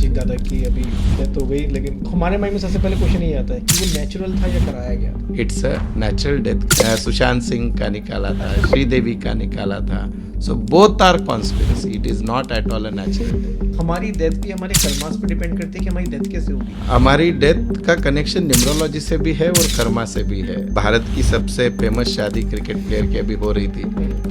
जीत दादा की अभी डेथ हो गई, लेकिन हमारे माइंड में सबसे पहले क्वेश्चन ये आता है कि वो नेचुरल था या कराया गया था। It's a natural death. Sushant Singh का निकाला था, श्रीदेवी का निकाला था। So both are conspiracy, it is not at all a natural death. हमारी डेथ भी हमारे कर्मास पर डिपेंड करती है कि हमारी डेथ कैसे होगी। हमारी डेथ का कनेक्शन न्यूमरोलॉजी से भी है और कर्मा से भी है। भारत की सबसे फेमस शादी क्रिकेट प्लेयर की अभी हो रही थी।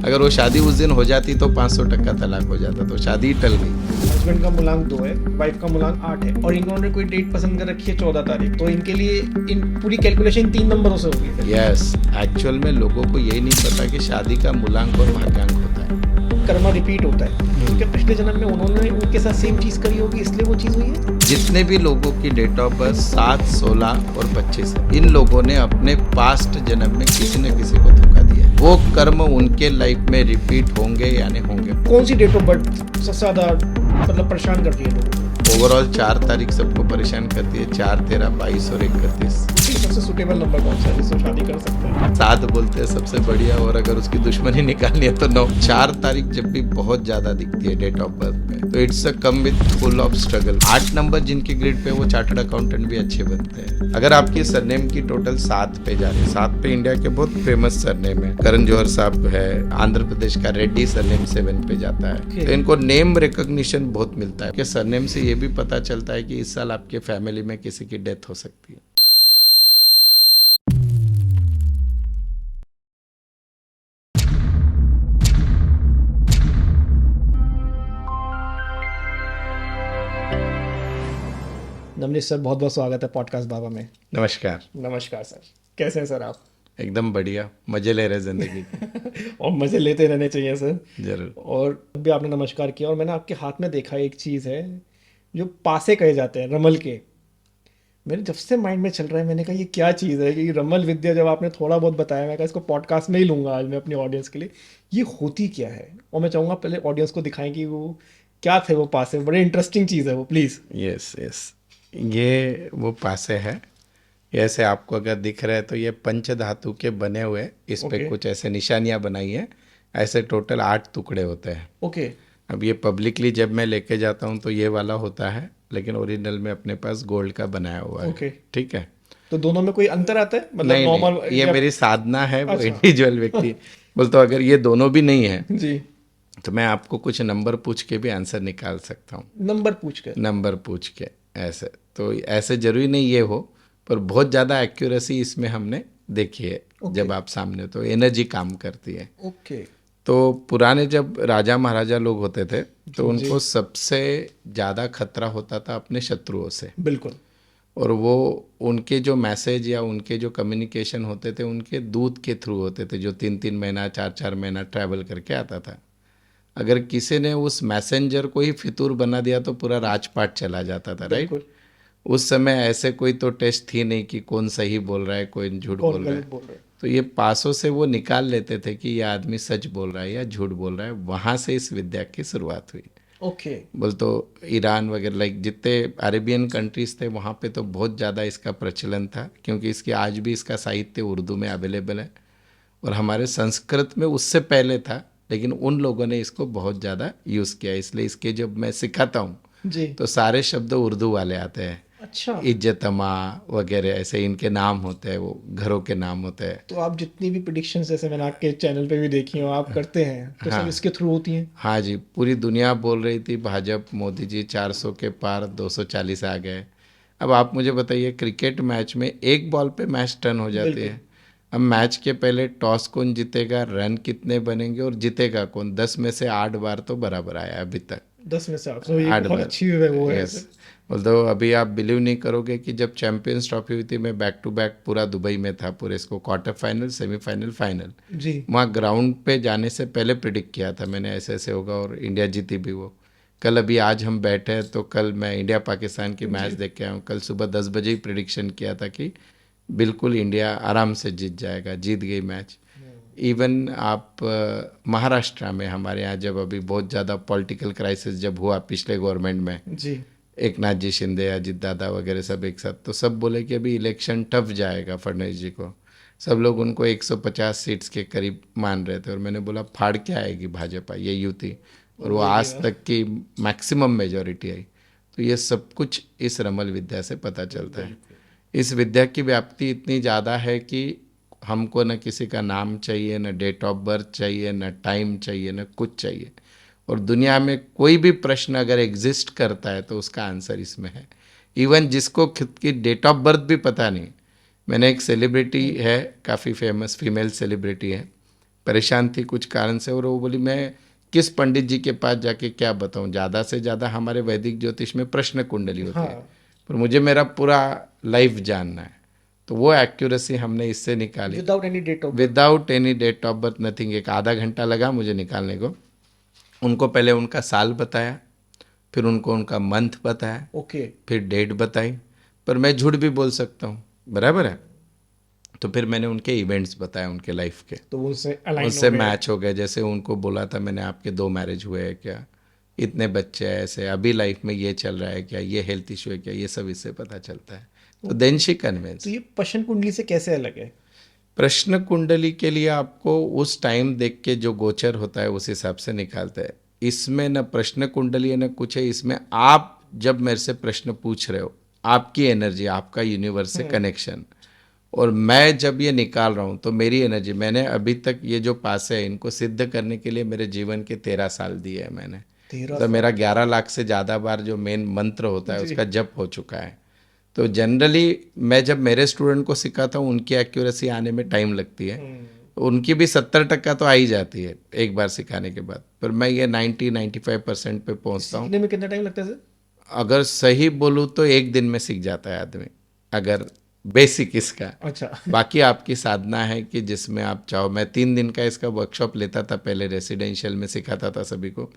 अगर वो शादी उस दिन हो जाती तो 500% तलाक हो जाता, तो शादी टल गई। हस्बैंड का मूलांक 2 है, वाइफ का मूलांक 8 है, और इन्होंने कोई डेट पसंद कर रखी है 14 तारीख, तो इनके लिए इन पूरी कैलकुलेशन 3 नंबरों से होगी। यस, एक्चुअल में लोगों को यही नहीं पता कि शादी का मूलांक और भाग्यांक होता है। कर्मा रिपीट होता है, क्योंकि पिछले जन्म में उन्होंने उनके साथ सेम चीज करी होगी, इसलिए वो चीज हुई है। जितने भी लोगों की डेट ऑफ बर्थ 7, 16 और 25 है, इन लोगों ने अपने पास्ट जन्म में किसी न किसी को धोखा दिया है। वो कर्म उनके लाइफ में रिपीट होंगे या नहीं होंगे। कौन सी डेट ऑफ बर्थ सबसे ज्यादा मतलब परेशान करती है लोगों को? ओवरऑल 4 तारीख सबको परेशान करती है, 4, 13, 22 और 31। सबसे सुटेबल नंबर कौन सा है जिससे शादी कर सकते हैं? 7 बोलते हैं सबसे बढ़िया, और अगर उसकी दुश्मनी निकालनी है तो 9। 4 तारीख जब भी बहुत ज्यादा दिखती है डेट ऑफ बर्थ में, तो it's a come with full of struggle. 8 number जिनकी ग्रिड पे, वो चार्टर्ड अकाउंटेंट भी अच्छे बनते हैं। अगर आपकी सरनेम की टोटल 7 पे जा रही है, 7 पे इंडिया के बहुत फेमस सरनेम है, करण जौहर साहब है, आंध्र प्रदेश का रेड्डी सरनेम 7 पे जाता है, तो इनको नेम रिकॉग्निशन बहुत मिलता है कि सरनेम से ये भी पता चलता है कि इस साल आपके फैमिली में किसी की डेथ हो सकती है। नमनीत सर, बहुत बहुत स्वागत है पॉडकास्ट बाबा में। नमस्कार। नमस्कार सर, कैसे हैं सर आप? एकदम बढ़िया, मजे ले रहे जिंदगी के। और मज़े लेते रहने चाहिए सर। जरूर। और अभी आपने नमस्कार किया, और मैंने आपके हाथ में देखा एक चीज़ है जो पासे कहे जाते हैं, रमल के। मेरे जब से माइंड में चल रहा है, मैंने कहा ये क्या चीज़ है कि रमल विद्या, जब आपने थोड़ा बहुत बताया, मैं कहा इसको पॉडकास्ट में ही लूँगा आज मैं अपनी ऑडियंस के लिए। ये होती क्या है? और मैं चाहूँगा पहले ऑडियंस को दिखाएं कि वो क्या थे वो पासे। बड़े इंटरेस्टिंग चीज़ है वो, प्लीज़। यस यस, ये वो पासे है। ऐसे आपको अगर दिख रहा है तो ये पंच धातु के बने हुए, इस पे ओके कुछ ऐसे निशानियां बनाई है। ऐसे टोटल 8 टुकड़े होते हैं। ओके अब ये पब्लिकली जब मैं लेके जाता हूँ तो ये वाला होता है, लेकिन ओरिजिनल में अपने पास गोल्ड का बनाया हुआ है। ओके। ठीक है। तो दोनों में कोई अंतर आता है, मतलब नहीं नॉर्मल नहीं, ये या? मेरी साधना है, वो अच्छा। इंडिविजुअल व्यक्ति बोलते अगर ये दोनों भी नहीं है जी। तो मैं आपको कुछ नंबर पूछ के भी आंसर निकाल सकता हूँ। नंबर पूछ कर? नंबर पूछ के ऐसे, तो ऐसे जरूरी नहीं ये हो, पर बहुत ज़्यादा एक्यूरेसी इसमें हमने देखी है। जब आप सामने, तो एनर्जी काम करती है। ओके। तो पुराने जब राजा महाराजा लोग होते थे तो जी। उनको सबसे ज़्यादा खतरा होता था अपने शत्रुओं से। बिल्कुल। और वो उनके जो मैसेज या उनके जो कम्युनिकेशन होते थे, उनके दूत के थ्रू होते थे, जो 3-3 महीना 4-4 महीना ट्रैवल करके आता था। अगर किसी ने उस मैसेंजर को ही फितूर बना दिया तो पूरा राजपाट चला जाता था, राइट। बिल्कुल। उस समय ऐसे कोई तो टेस्ट थी नहीं कि कौन सही बोल रहा है, कोई झूठ कौन बोल रहा गलत है। बोल रहे हैं? तो ये पासों से वो निकाल लेते थे कि ये आदमी सच बोल रहा है या झूठ बोल रहा है। वहाँ से इस विद्या की शुरुआत हुई। ओके। बोल तो ईरान वगैरह, लाइक जितने अरेबियन कंट्रीज थे वहाँ पे तो बहुत ज़्यादा इसका प्रचलन था, क्योंकि इसकी आज भी इसका साहित्य उर्दू में अवेलेबल है। और हमारे संस्कृत में उससे पहले था, लेकिन उन लोगों ने इसको बहुत ज़्यादा यूज़ किया। इसलिए इसके जब मैं सिखाता हूँ जी। तो सारे शब्द उर्दू वाले आते हैं। अच्छा। इज्जतमा वगैरह ऐसे इनके नाम होते हैं, वो घरों के नाम होते हैं। तो आप जितनी भी प्रिडिक्शंस, जैसे मैंने आपके चैनल पे भी देखी हो, आप करते हैं, तो सब हाँ इसके थ्रू होती हैं? हाँ जी, पूरी दुनिया बोल रही थी भाजपा मोदी जी 400 के पार 240 आ गए। अब आप मुझे बताइए, क्रिकेट मैच में एक बॉल पे मैच टर्न हो जाती बिल्कुल। है। अब मैच के पहले टॉस कौन जीतेगा, रन कितने बनेंगे और जीतेगा कौन, 10 में से 8 बार तो बराबर आया अभी तक। 10 में से 8, तो ये 8 बहुत बार। अच्छी वो है यस। ऐसे। तो अभी आप बिलीव नहीं करोगे कि जब चैंपियंस ट्रॉफी हुई थी, मैं बैक टू बैक पूरा दुबई में था, पूरे इसको क्वार्टर फाइनल, सेमीफाइनल, फाइनल। जी। वहाँ ग्राउंड पे जाने से पहले प्रिडिक्ट किया था मैंने, ऐसे ऐसे होगा, और इंडिया जीती भी वो। कल अभी आज हम बैठे हैं तो कल मैं इंडिया पाकिस्तान की मैच देख के आया हूँ। कल सुबह 10 बजे ही प्रिडिक्शन किया था कि बिल्कुल इंडिया आराम से जीत जाएगा, जीत गई मैच। इवन आप महाराष्ट्र में हमारे यहाँ जब अभी बहुत ज़्यादा पॉलिटिकल क्राइसिस जब हुआ पिछले गवर्नमेंट में, जी। एक नाथ जी शिंदे, अजित दादा वगैरह सब एक साथ, तो सब बोले कि अभी इलेक्शन टफ जाएगा फडणवीस जी को। सब लोग उनको 150 सीट्स के करीब मान रहे थे, और मैंने बोला फाड़ के आएगी भाजपा, ये युति। और वो वही आज है। तक की मैक्सिमम मेजोरिटी आई। तो ये सब कुछ इस रमल विद्या से पता चलता है। इस विद्या की व्याप्ति इतनी ज़्यादा है कि हमको न किसी का नाम चाहिए, न डेट ऑफ बर्थ चाहिए, न टाइम चाहिए, न कुछ चाहिए। और दुनिया में कोई भी प्रश्न अगर एग्जिस्ट करता है तो उसका आंसर इसमें है। इवन जिसको खुद की डेट ऑफ बर्थ भी पता नहीं। मैंने एक सेलिब्रिटी है, काफ़ी फेमस फीमेल सेलिब्रिटी है, परेशान थी कुछ कारण से, और वो बोली मैं किस पंडित जी के पास जाके क्या बताऊं, ज़्यादा से ज़्यादा हमारे वैदिक ज्योतिष में प्रश्न कुंडली होती है, हाँ। पर मुझे मेरा पूरा लाइफ जानना है। तो वो एक्यूरेसी हमने इससे निकाली, without any date of without any date of birth, nothing. एक आधा घंटा लगा मुझे निकालने को। उनको पहले उनका साल बताया, फिर उनको उनका मंथ बताया, ओके। फिर डेट बताई। पर मैं झूठ भी बोल सकता हूँ, बराबर है। तो फिर मैंने उनके इवेंट्स बताए उनके लाइफ के, तो उनसे अलाइन उससे हो गए। मैच हो गए। जैसे उनको बोला था मैंने, आपके 2 मैरिज हुए हैं क्या, इतने बच्चे हैं, ऐसे अभी लाइफ में ये चल रहा है क्या, ये हेल्थ इशू है क्या, ये सब इससे पता चलता है। तो देन शी कन्विंस। तो ये प्रश्न कुंडली से कैसे अलग है? प्रश्न कुंडली के लिए आपको उस टाइम देख के जो गोचर होता है उस हिसाब से निकालते हैं। इसमें न प्रश्न कुंडली है न कुछ है। इसमें आप जब मेरे से प्रश्न पूछ रहे हो, आपकी एनर्जी, आपका यूनिवर्स से कनेक्शन, और मैं जब ये निकाल रहा हूँ तो मेरी एनर्जी, मैंने अभी तक ये जो पास है इनको सिद्ध करने के लिए मेरे जीवन के 13 साल दिए हैं मैंने। 13 मतलब मेरा 11 लाख से ज़्यादा बार जो मेन मंत्र होता है उसका जप हो चुका है। तो जनरली मैं जब मेरे स्टूडेंट को सिखाता हूँ उनकी एक्यूरेसी आने में टाइम लगती है। उनकी भी 70% तो आ ही जाती है एक बार सिखाने के बाद, पर मैं ये 90-95% पे पहुँचता हूँ। सीखने में कितना टाइम लगता है सर? अगर सही बोलूँ तो एक दिन में सीख जाता है आदमी, अगर बेसिक इसका। अच्छा। बाकी आपकी साधना है कि जिसमें आप चाहो। मैं 3 दिन का इसका वर्कशॉप लेता था पहले, रेसिडेंशियल में सिखाता था सभी को।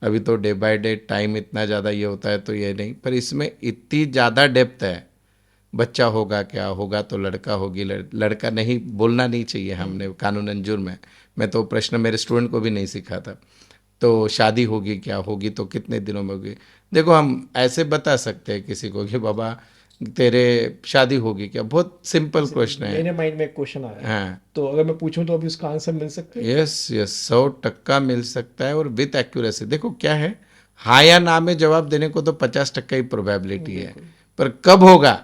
अभी तो डे बाय डे टाइम इतना ज़्यादा ये होता है तो ये नहीं, पर इसमें इतनी ज़्यादा डेप्थ है। बच्चा होगा क्या होगा, तो लड़का होगी, लड़का नहीं बोलना नहीं चाहिए, हमने कानूनन जुर्म है। मैं तो प्रश्न मेरे स्टूडेंट को भी नहीं सिखाता। तो शादी होगी क्या होगी, तो कितने दिनों में होगी। देखो हम ऐसे बता सकते हैं किसी को कि बाबा तेरे शादी होगी क्या, बहुत सिंपल क्वेश्चन है। मेरे माइंड में एक क्वेश्चन आ रहा है, हाँ, तो अगर मैं पूछूं तो अभी उसका आंसर मिल सकता है? यस यस, 100% मिल सकता है, और विथ एक्यूरेसी। देखो क्या है, हाँ या ना में जवाब देने को तो 50% ही प्रोबेबिलिटी है, पर कब होगा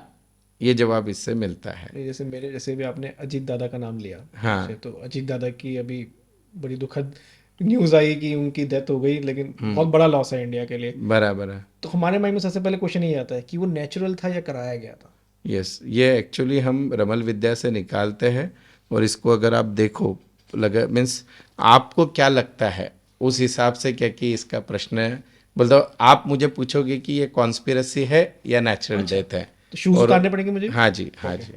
ये जवाब इससे मिलता है। नहीं, जैसे मेरे जैसे भी आपने अजीत दादा का नाम लिया, हाँ। जैसे तो अजीत दादा की अभी बड़ी दुखद न्यूज़ आई कि उनकी डेथ हो गई, लेकिन बहुत बड़ा लॉस है इंडिया के लिए। बराबर है। तो हमारे माइंड में सबसे पहले क्वेश्चन ये आता है कि वो नेचुरल था या कराया गया था? यस, ये एक्चुअली हम रमल विद्या से निकालते हैं, और इसको अगर आप देखो, लगा मीन्स आपको क्या लगता है उस हिसाब से, क्या कि इसका प्रश्न है। बोलता हूँ आप मुझे पूछोगे कि ये कॉन्स्पिरसी है या नेचुरल डेथ है। तो शूज और उतारने पड़ेंगे मुझे? हाँ जी, हाँ जी,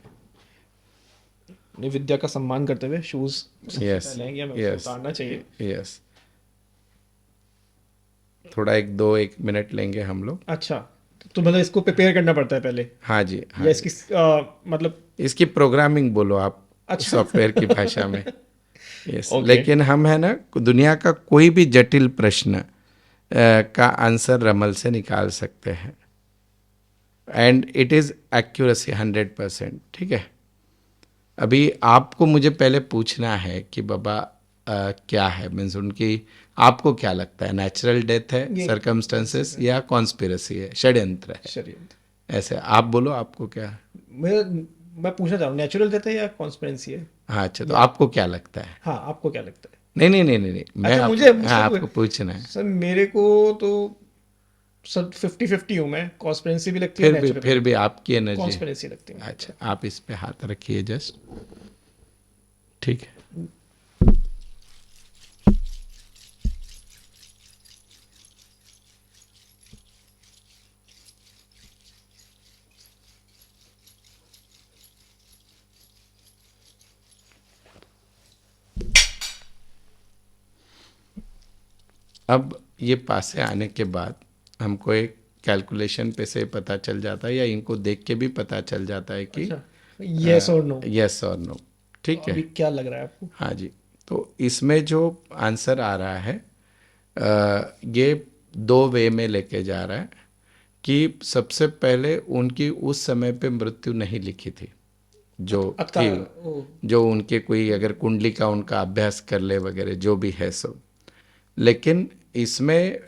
अपनी विद्या का सम्मान करते हुए शूज सबसे यस पहले हैं, या मैं उसको यस उतारना चाहिए? यस। थोड़ा 1-2 मिनट लेंगे हम लोग। अच्छा, तो मतलब इसको प्रिपेयर करना पड़ता है पहले, हाँ जी, हाँ या जी। इसकी मतलब? इसकी प्रोग्रामिंग बोलो आप, अच्छा। सॉफ्टवेयर की भाषा में। Yes, okay. लेकिन हम है ना, दुनिया का कोई भी जटिल प्रश्न का आंसर रमल से निकाल सकते हैं, एंड इट इज़ एक्यूरेसी 100%। ठीक है, अभी आपको मुझे पहले पूछना है कि बाबा क्या है, मीन्स उनकी, आपको क्या लगता है, नेचुरल डेथ है, ये सर्कमस्टेंसेस, या कॉन्स्पिरसी है, षड्यंत्र है। षड्यंत्र। ऐसे आप बोलो, आपको क्या। मैं पूछना चाहूँ, नेचुरल डेथ है या कॉन्स्पिरेंसी है? हाँ, अच्छा, तो आपको क्या लगता है। हाँ, आपको क्या लगता है? नहीं नहीं नहीं नहीं नहीं, मैं अच्छा, आपको, मुझे हाँ, मुझसे आपको पूछना है। सर मेरे को तो सर 50-50 हूँ मैं, कॉन्स्पिरेंसी भी लगती है, फिर भी नेचुरल फिर भी। भी आपकी एनर्जी। कॉन्स्पिरेंसी लगती है। अच्छा, आप इस पे हाथ रखिए जस्ट, ठीक है। अब ये पासे आने के बाद हमको एक कैलकुलेशन पे से पता चल जाता है, या इनको देख के भी पता चल जाता है कि यस और नो? यस और नो। ठीक है, अभी क्या लग रहा है आपको? हाँ जी। तो इसमें जो आंसर आ रहा है, ये 2 वे में लेके जा रहा है कि सबसे पहले उनकी उस समय पे मृत्यु नहीं लिखी थी, जो अक्का। थी, ओ, जो उनके कोई अगर कुंडली का उनका अभ्यास कर ले वगैरह जो भी है सब। लेकिन इसमें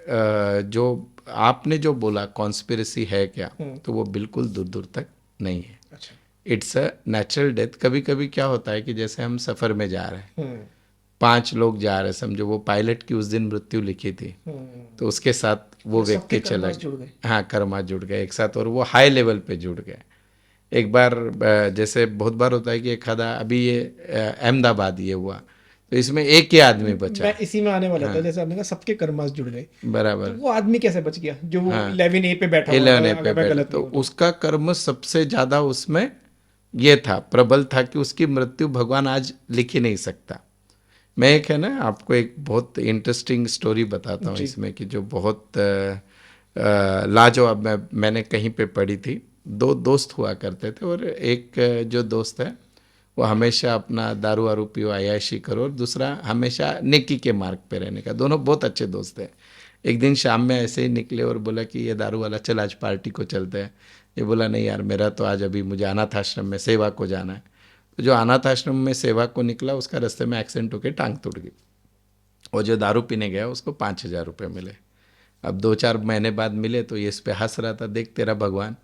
जो आपने जो बोला कॉन्स्पिरेसी है क्या, तो वो बिल्कुल दूर दूर तक नहीं है। अच्छा। It's a natural death. कभी कभी क्या होता है कि जैसे हम सफ़र में जा रहे हैं, हम्म 5 लोग जा रहे हैं, समझो वो पायलट की उस दिन मृत्यु लिखी थी, हम्म तो उसके साथ वो सबके व्यक्ति चला कर्मास जुड़ गए। हाँ, कर्मा जुड़ गए एक साथ, और वो हाई लेवल पे जुड़ गए। एक बार जैसे बहुत बार होता है कि एक आधा, अभी ये अहमदाबाद ये हुआ, तो इसमें एक ही आदमी बचा। मैं इसी में आने वाला था, हाँ, जैसे आपने कहा सबके कर्मास जुड़ गए, तो बराबर। वो आदमी कैसे बच गया जो वो हाँ, 11A पे बैठा हुआ था, 11 पे अगर मैं बैठे गलत तो नहीं हूँ तो। उसका कर्म सबसे ज्यादा उसमें ये था, प्रबल था, कि उसकी मृत्यु भगवान आज लिख ही नहीं सकता। मैं एक है ना आपको एक बहुत इंटरेस्टिंग स्टोरी बताता हूँ जी। इसमें, कि जो बहुत लाजवाब, मैंने कहीं पे पढ़ी थी। 2 दोस्त हुआ करते थे, और एक जो दोस्त है वो हमेशा अपना दारू वारू पियो अय्याशी करो, और दूसरा हमेशा नेकी के मार्ग पे रहने का। दोनों बहुत अच्छे दोस्त हैं। एक दिन शाम में ऐसे ही निकले और बोला कि ये दारू वाला, चल आज पार्टी को चलते हैं। ये बोला नहीं यार, मेरा तो आज अभी मुझे अनाथ आश्रम में सेवा को जाना है। तो जो अनाथ आश्रम में सेवा को निकला, उसका रास्ते में एक्सीडेंट होकर टांग टूट गई, और जो दारू पीने गया उसको 5,000 रुपये मिले। अब 2-4 महीने बाद मिले तो ये इस पे हंस रहा था, देख तेरा भगवान,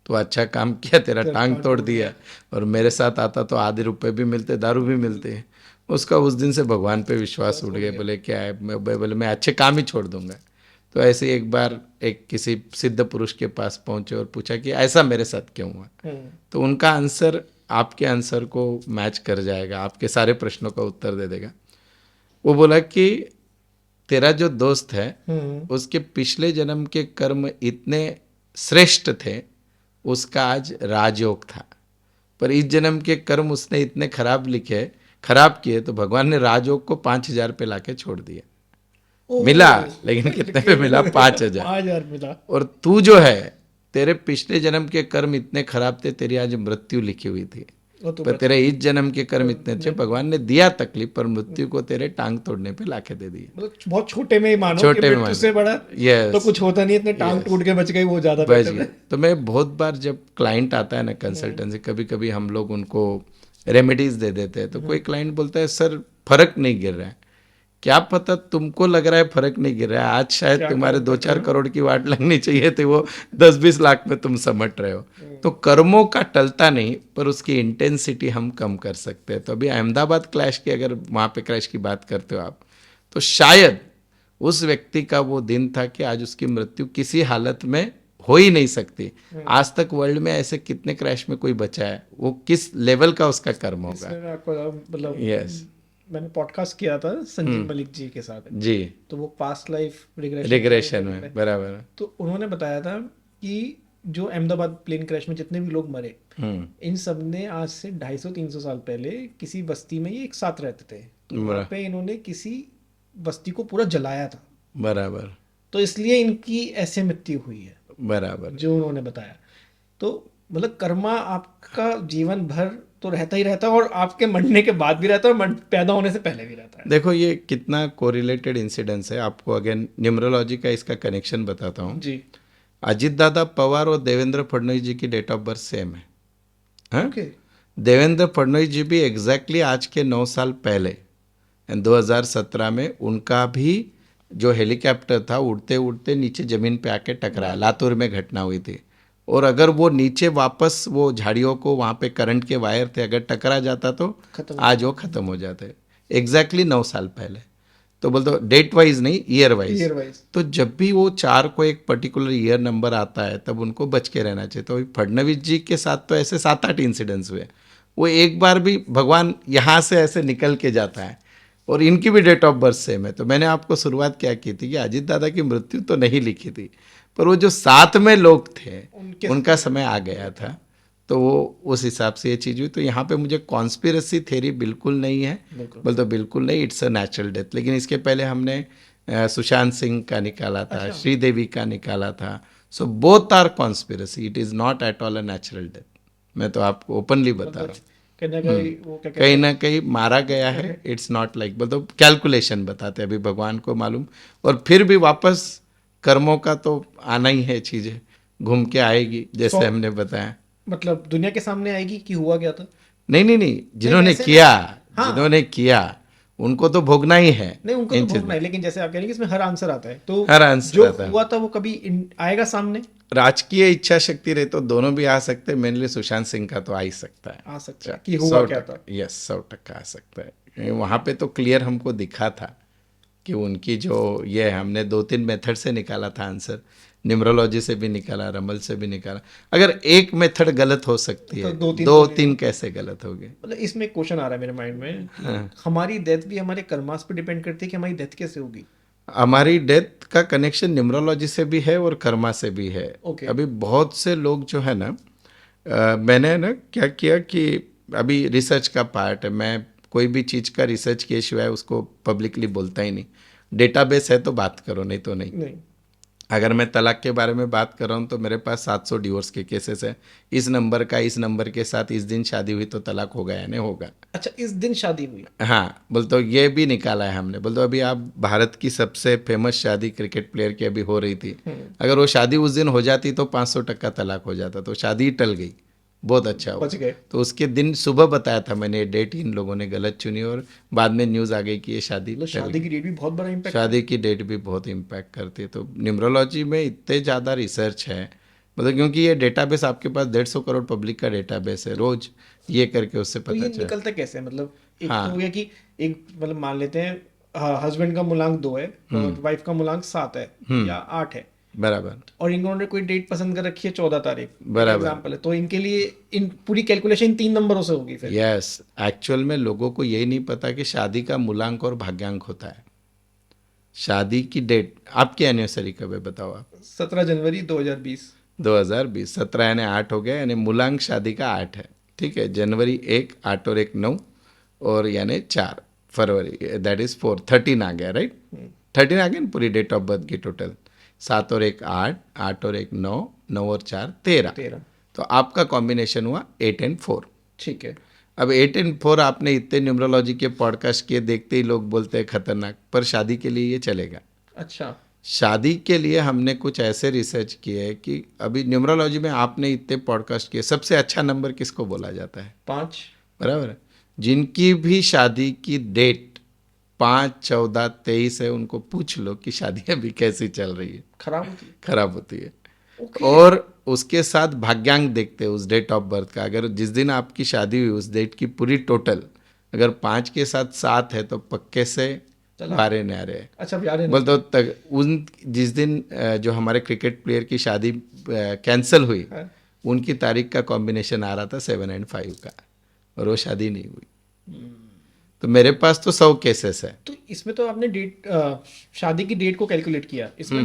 तो अच्छा काम किया, तेरा तेरा टांग टांग तोड़ तोड़ दिया, और मेरे साथ आता तो आधे रुपए भी मिलते, दारू भी मिलते। उसका उस दिन से भगवान पे विश्वास उठ गया। बोले क्या है, बोले मैं अच्छे काम ही छोड़ दूंगा। तो ऐसे ही एक बार एक किसी सिद्ध पुरुष के पास पहुंचे और पूछा कि ऐसा मेरे साथ क्यों हुआ। तो उनका आंसर आपके आंसर को मैच कर जाएगा, आपके सारे प्रश्नों का उत्तर दे देगा। वो बोला कि तेरा जो दोस्त है उसके पिछले जन्म के कर्म इतने श्रेष्ठ थे, उसका आज राजयोग था, पर इस जन्म के कर्म उसने इतने खराब किए, तो भगवान ने राजयोग को 5,000 पे लाके छोड़ दिया। मिला, लेकिन कितने पे मिला? 5,000। 5,000 मिला। और तू जो है, तेरे पिछले जन्म के कर्म इतने खराब थे, तेरी आज मृत्यु लिखी हुई थी, वो तो पर बच तेरे गया। इस जन्म के कर्म इतने अच्छे, भगवान ने दिया तकलीफ, पर मृत्यु को तेरे टांग तोड़ने पे लाके दे दिए। मतलब बहुत छोटे में ही मानो कि छोटे में मृत्यु मानो, से बड़ा तो यस, कुछ होता नहीं, इतने टांग टूट के बच गई, वो ज्यादा बच बेटर गए। है। तो मैं बहुत बार जब क्लाइंट आता है ना कंसल्टेंसी, कभी कभी हम लोग उनको रेमेडीज दे देते हैं, तो कोई क्लाइंट बोलता है सर फर्क नहीं गिर रहा है। क्या पता, तुमको लग रहा है फर्क नहीं गिर रहा है, आज शायद क्या तुम्हारे कर्म कर 2-4 रहे हो? करोड़ की वाट लगनी चाहिए थी, वो 10-20 लाख में तुम समझ रहे हो। तो कर्मों का टलता नहीं, पर उसकी इंटेंसिटी हम कम कर सकते हैं। तो अभी अहमदाबाद क्लैश की, अगर वहाँ पे क्रैश की बात करते हो आप, तो शायद उस व्यक्ति का वो दिन था कि आज उसकी मृत्यु किसी हालत में हो ही नहीं सकती। आज तक वर्ल्ड में ऐसे कितने क्रैश में कोई बचा है, वो किस लेवल का उसका कर्म होगा। इसमें मैं आपको मतलब यस, मैंने पॉडकास्ट किया था संजीव मलिक जी के साथ, जी, तो वो पास्ट लाइफ रिग्रेशन में, बराबर। तो उन्होंने बताया था कि जो अहमदाबाद प्लेन क्रैश में जितने भी लोग मरे, इन सब ने आज से 250-300 साल पहले किसी बस्ती में ये एक साथ रहते थे, तो वहाँ पे इन्होंने किसी बस्ती को पूरा जलाया था, बराबर, तो इसलिए इनकी ऐसे मृत्यु हुई है, बराबर। जो उन्होंने बताया। तो मतलब कर्मा आपका जीवन भर तो रहता ही रहता है, और आपके मरने के बाद भी रहता है, और पैदा होने से पहले भी रहता है। देखो ये कितना कोरिलेटेड इंसिडेंस है। आपको अगेन न्यूमरोलॉजी का इसका कनेक्शन बताता हूँ। जी। अजित दादा पवार और देवेंद्र फडणवीस जी की डेट ऑफ बर्थ सेम है, हाँ? ओके। देवेंद्र फडणवीस जी भी एग्जैक्टली आज के 9 साल पहले 2017 में उनका भी जो हेलीकॉप्टर था, उड़ते उड़ते नीचे जमीन पे आके टकराया। लातूर में घटना हुई थी, और अगर वो नीचे वापस वो झाड़ियों को, वहाँ पे करंट के वायर थे, अगर टकरा जाता तो आज वो खत्म हो जाते। एग्जैक्टली 9 साल पहले। तो बोल दो डेट वाइज नहीं, ईयर वाइज। Year wise. तो जब भी वो 4 को एक पर्टिकुलर ईयर नंबर आता है, तब उनको बच के रहना चाहिए। तो फडणवीस जी के साथ तो ऐसे 7-8 इंसिडेंट्स हुए, वो एक बार भी भगवान यहाँ से ऐसे निकल के जाता है, और इनकी भी डेट ऑफ बर्थ सेम है। तो मैंने आपको शुरुआत क्या की थी कि अजित दादा की मृत्यु तो नहीं लिखी थी, पर वो जो साथ में लोग थे उनका समय आ गया था, तो वो उस हिसाब से ये चीज़ हुई। तो यहाँ पे मुझे कॉन्स्पिरेसी थ्योरी बिल्कुल नहीं है, बोल तो बिल्कुल नहीं, इट्स अ नेचुरल डेथ। लेकिन इसके पहले हमने सुशांत सिंह का निकाला था, श्रीदेवी का निकाला था। So both are conspiracy, it is not at all a natural death. मैं तो आपको ओपनली बता रहा हूँ, कहीं ना कहीं मारा गया है। इट्स नॉट लाइक, बोल तो कैलकुलेशन बताते हैं, अभी भगवान को मालूम। और फिर भी वापस कर्मों का तो आना ही है, चीज़ें घूम के आएगी, जैसे हमने बताया। मतलब दुनिया के सामने आएगी कि हुआ क्या था। नहीं, जिन्होंने ऐसे किया, हाँ। जिन्होंने किया उनको तो भोगना ही है नहीं, उनको इन तो चीज भोगना है, लेकिन जैसे आप कह रहे हैं कि इसमें हर आंसर आता है, तो हर आंसर जो आता है। हुआ था वो कभी आएगा सामने? राजकीय इच्छा शक्ति रहे तो दोनों भी आ सकते हैं। मेनली सुशांत सिंह का तो आ ही सकता है। आ सकता है कि हुआ क्या था। यस 100% आ सकता है। वहां पे तो क्लियर हमको दिखा था कि उनकी जो ये है, हमने 2-3 मेथड से निकाला था आंसर। न्यूमरोलॉजी से भी निकाला, रमल से भी निकाला। अगर एक मेथड गलत हो सकती तो है, दो तीन दो तो तीन कैसे गलत हो गए? मतलब इसमें एक क्वेश्चन आ रहा है मेरे माइंड में कि हमारी डेथ भी हमारे कर्मास पे डिपेंड करती है कि हमारी डेथ कैसे होगी। हमारी डेथ का कनेक्शन न्यूमरोलॉजी से भी है और कर्मा से भी है। ओके। अभी बहुत से लोग जो है ना, मैंने ना क्या किया कि अभी रिसर्च का पार्ट है, मैं कोई भी चीज़ का रिसर्च किए सिवाय उसको पब्लिकली बोलता ही नहीं। डेटाबेस है तो बात करो, नहीं तो नहीं। नहीं। अगर मैं तलाक के बारे में बात कर रहा हूँ तो मेरे पास 700 डिवोर्स के केसेस है। इस नंबर का इस नंबर के साथ इस दिन शादी हुई तो तलाक होगा या नहीं होगा। अच्छा, इस दिन शादी हुई? हाँ, बोल तो ये भी निकाला है हमने। बोल तो अभी आप भारत की सबसे फेमस शादी क्रिकेट प्लेयर की अभी हो रही थी, अगर वो शादी उस दिन हो जाती तो 500% तलाक हो जाता, तो शादी ही टल गई। बहुत अच्छा बच हुआ। गए। तो उसके दिन सुबह बताया था मैंने, ये डेट इन लोगों ने गलत चुनी और बाद में न्यूज़ आ गई कि ये शादी मतलब टल शादी गई। की डेट भी बहुत बड़ा इम्पैक्ट है। शादी की डेट भी बहुत इम्पैक्ट करती है। तो न्यूमरोलॉजी में इतने ज़्यादा रिसर्च है, मतलब क्योंकि ये डेटाबेस आपके पास 150 करोड़ पब्लिक का डेटाबेस है, रोज ये करके उससे तो पता ये चला। निकलता कैसे है? मतलब एक तो हो हाँ। गया कि एक मतलब मान लेते हैं हस्बैंड का मूलांक 2 है और वाइफ का मूलांक 7 है या 8 है, बराबर और इन्होंने कोई डेट पसंद कर रखी है 14 तारीख, एक बराबर। एग्जांपल है, तो इनके लिए इन पूरी कैलकुलेशन 3 नंबरों से होगी फिर? यस, एक्चुअल में लोगों को यही नहीं पता कि शादी का मूलांक और भाग्यांक होता है। शादी की डेट, आपकी एनिवर्सरी कब है बताओ आप? 17 जनवरी 2020। 2020, 17 यानी 8 हो गया, यानी मूलांक शादी का 8 है। ठीक है, जनवरी 1, 8 और 1 9, और यानी 4 फरवरी, दैट इज 4, 13 आ गया, राइट? 13 आ गया ना पूरी डेट ऑफ बर्थ की टोटल। 7 और 1 8, 8 और 1 9, 9 और 4 13। 13। तो आपका कॉम्बिनेशन हुआ 8 एंड 4। ठीक है। अब 8 एंड 4 आपने इतने न्यूमरोलॉजी के पॉडकास्ट किए, देखते ही लोग बोलते हैं खतरनाक, पर शादी के लिए ये चलेगा। अच्छा। शादी के लिए हमने कुछ ऐसे रिसर्च किए हैं कि अभी न्यूमरोलॉजी में आपने इतने पॉडकास्ट किए, सबसे अच्छा नंबर किसको बोला जाता है? 5। बराबर है। जिनकी भी शादी की डेट 5 14 23 है, उनको पूछ लो कि शादी अभी कैसी चल रही है। खराब होती है। खराब होती है। ओके। और उसके साथ भाग्यांक देखते हैं उस डेट ऑफ बर्थ का। अगर जिस दिन आपकी शादी हुई उस डेट की पूरी टोटल अगर 5 के साथ 7 है तो पक्के से चला। बारे न्यारे है। अच्छा, यार बोल तो तक उन जिस दिन जो हमारे क्रिकेट प्लेयर की शादी कैंसिल हुई, है। उनकी तारीख का कॉम्बिनेशन आ रहा था 7 एंड 5 का, और वो शादी नहीं हुई। तो मेरे पास तो 100 केसेस है। तो इसमें तो आपने डेट शादी की डेट को कैलकुलेट किया, इसमें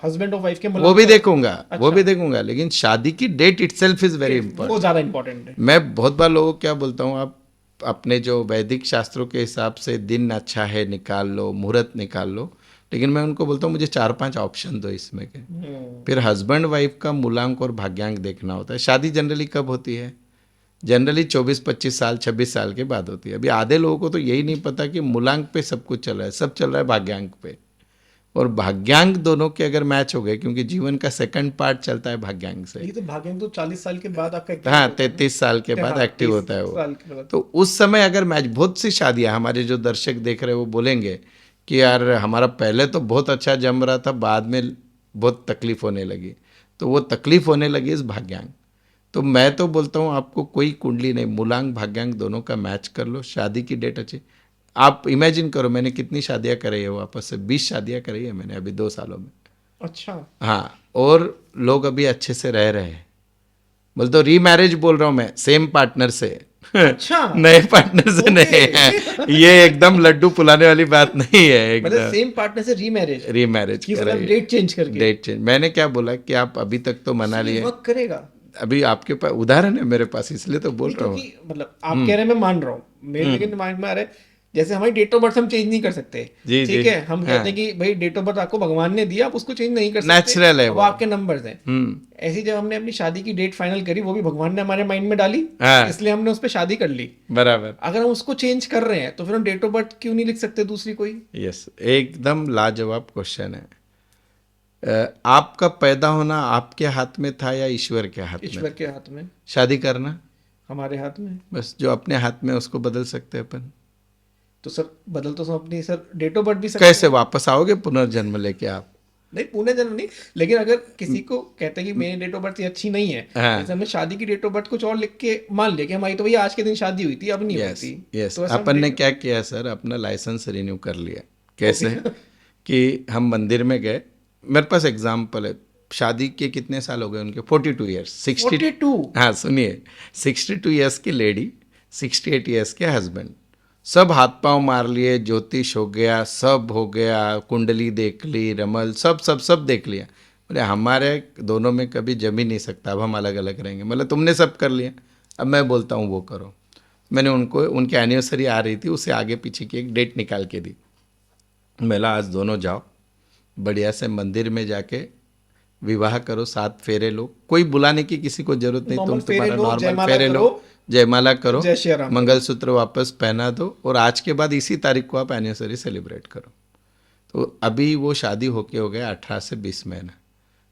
हस्बैंड और वाइफ के वो भी देखूंगा, वो अच्छा। भी देखूंगा, लेकिन शादी की डेट इटसेल्फ इज वेरी वो इंपॉर्टेंट। ज्यादा इंपॉर्टेंट है। मैं बहुत बार लोगों को क्या बोलता हूँ, आप अपने जो वैदिक शास्त्रों के हिसाब से दिन अच्छा है निकाल लो, मुहूर्त निकाल लो, लेकिन मैं उनको बोलता हूँ मुझे 4-5 ऑप्शन दो इसमें के। फिर हस्बैंड वाइफ का मूलांक और भाग्यांक देखना होता है। शादी जनरली कब होती है? जनरली 24-25 साल 26 साल के बाद होती है। अभी आधे लोगों को तो यही नहीं पता कि मूलांक पे सब कुछ चल रहा है, सब चल रहा है भाग्यांक पे। और भाग्यांक दोनों के अगर मैच हो गए, क्योंकि जीवन का सेकंड पार्ट चलता है भाग्यांक से। ये तो भाग्यांक तो 40 साल के बाद आपका active हाँ, होता है ना? 33 साल के बाद हाँ, एक्टिव 30 होता है वो। साल के बाद। तो उस समय अगर मैच, बहुत सी शादियां हमारे जो दर्शक देख रहे हैं वो बोलेंगे कि यार हमारा पहले तो बहुत अच्छा जम रहा था, बाद में बहुत तकलीफ होने लगी। तो वो तकलीफ होने लगी इस भाग्यांक। तो मैं तो बोलता हूँ आपको कोई कुंडली नहीं, मूलांक भाग्यांक दोनों का मैच कर लो, शादी की डेट अच्छी। आप इमेजिन करो मैंने कितनी शादियां कराई है वापस से, 20 शादियां कराई है मैंने अभी 2 सालों में। अच्छा। हाँ, और लोग अभी अच्छे से रह रहे हैं। बोल तो रीमैरिज बोल रहा हूँ मैं, सेम पार्टनर से। अच्छा। नए पार्टनर से नहीं है, ये एकदम लड्डू फुलाने वाली बात नहीं है। मतलब एकदम सेम पार्टनर से रीमैरिज? रीमैरिज कि मतलब कराई, डेट चेंज करके? Date change. मैंने क्या बोला कि आप अभी तक तो मना ये लिए, वर्क करेगा? अभी आपके पास उदाहरण है मेरे पास, इसलिए तो बोल नहीं, रहा हूँ। क्योंकि मतलब आप कह रहे हैं, मैं मान रहा हूँ, मेरे लेकिन दिमाग में आ रहा है जैसे हमारी डेट ऑफ बर्थ हम चेंज नहीं कर सकते। जी जी। ठीक है, हम हाँ, कहते हैं कि भाई डेट ऑफ बर्थ आपको भगवान ने दिया, आप उसको चेंज नहीं कर सकते, नेचुरल है वो वो। आपके नंबर्स हैं। हम्म। ऐसी जब हमने अपनी शादी की डेट फाइनल करी, वो भी भगवान ने हमारे माइंड में डाली, हाँ, इसलिए हमने उस पर शादी कर ली। बराबर। अगर हम उसको चेंज कर रहे हैं तो फिर हम डेट ऑफ बर्थ क्यों नहीं लिख सकते दूसरी कोई? यस, एकदम लाजवाब क्वेश्चन है। आपका पैदा होना आपके हाथ में था या ईश्वर के हाथ में ईश्वर था? के हाथ में। शादी करना हमारे हाथ में। बस जो अपने हाथ में है, उसको बदल सकते हैं अपन। तो सर बदल तो अपनी सर डेट ऑफ बर्थ भी सकते कैसे वापस आओगे पुनर्जन्म लेके आप? नहीं पुणे जन्म नहीं, लेकिन अगर किसी को कहते हैं कि मेरी डेट ऑफ बर्थ अच्छी नहीं है, हाँ। जैसे हमने शादी की डेट ऑफ बर्थ कुछ और लिख के मान लिया कि हमारी तो भैया आज के दिन शादी हुई थी, अब नहीं यस होती, यस, तो ऐसा अपन ने क्या किया सर, अपना लाइसेंस रिन्यू कर लिया। कैसे? कि हम मंदिर में गए, मेरे पास एग्जाम्पल है, शादी के कितने साल हो गए उनके, 42 ईयर्स, 42। हाँ सुनिए, 62 ईयर्स की लेडी, 68 ईयर्स के हस्बैंड, सब हाथ पांव मार लिए, ज्योतिष हो गया, सब हो गया, कुंडली देख ली, रमल, सब सब सब देख लिया। बोले हमारे दोनों में कभी जम ही नहीं सकता, अब हम अलग अलग रहेंगे। मतलब तुमने सब कर लिया, अब मैं बोलता हूँ वो करो। मैंने उनको, उनकी एनिवर्सरी आ रही थी, उससे आगे पीछे की एक डेट निकाल के दी। मेला आज दोनों जाओ, बढ़िया से मंदिर में जाके विवाह करो, 7 फेरे लो, कोई बुलाने की किसी को जरूरत नहीं, तुम नॉर्मल फेरे तुम्हारा लो, नॉर्मल जयमाला फेरे लो, करो, जयमाला करो, जय श्री राम करो। मंगलसूत्र वापस पहना दो, और आज के बाद इसी तारीख को आप एनिवर्सरी सेलिब्रेट करो। तो अभी वो शादी होके हो गया 18 से 20 महीना,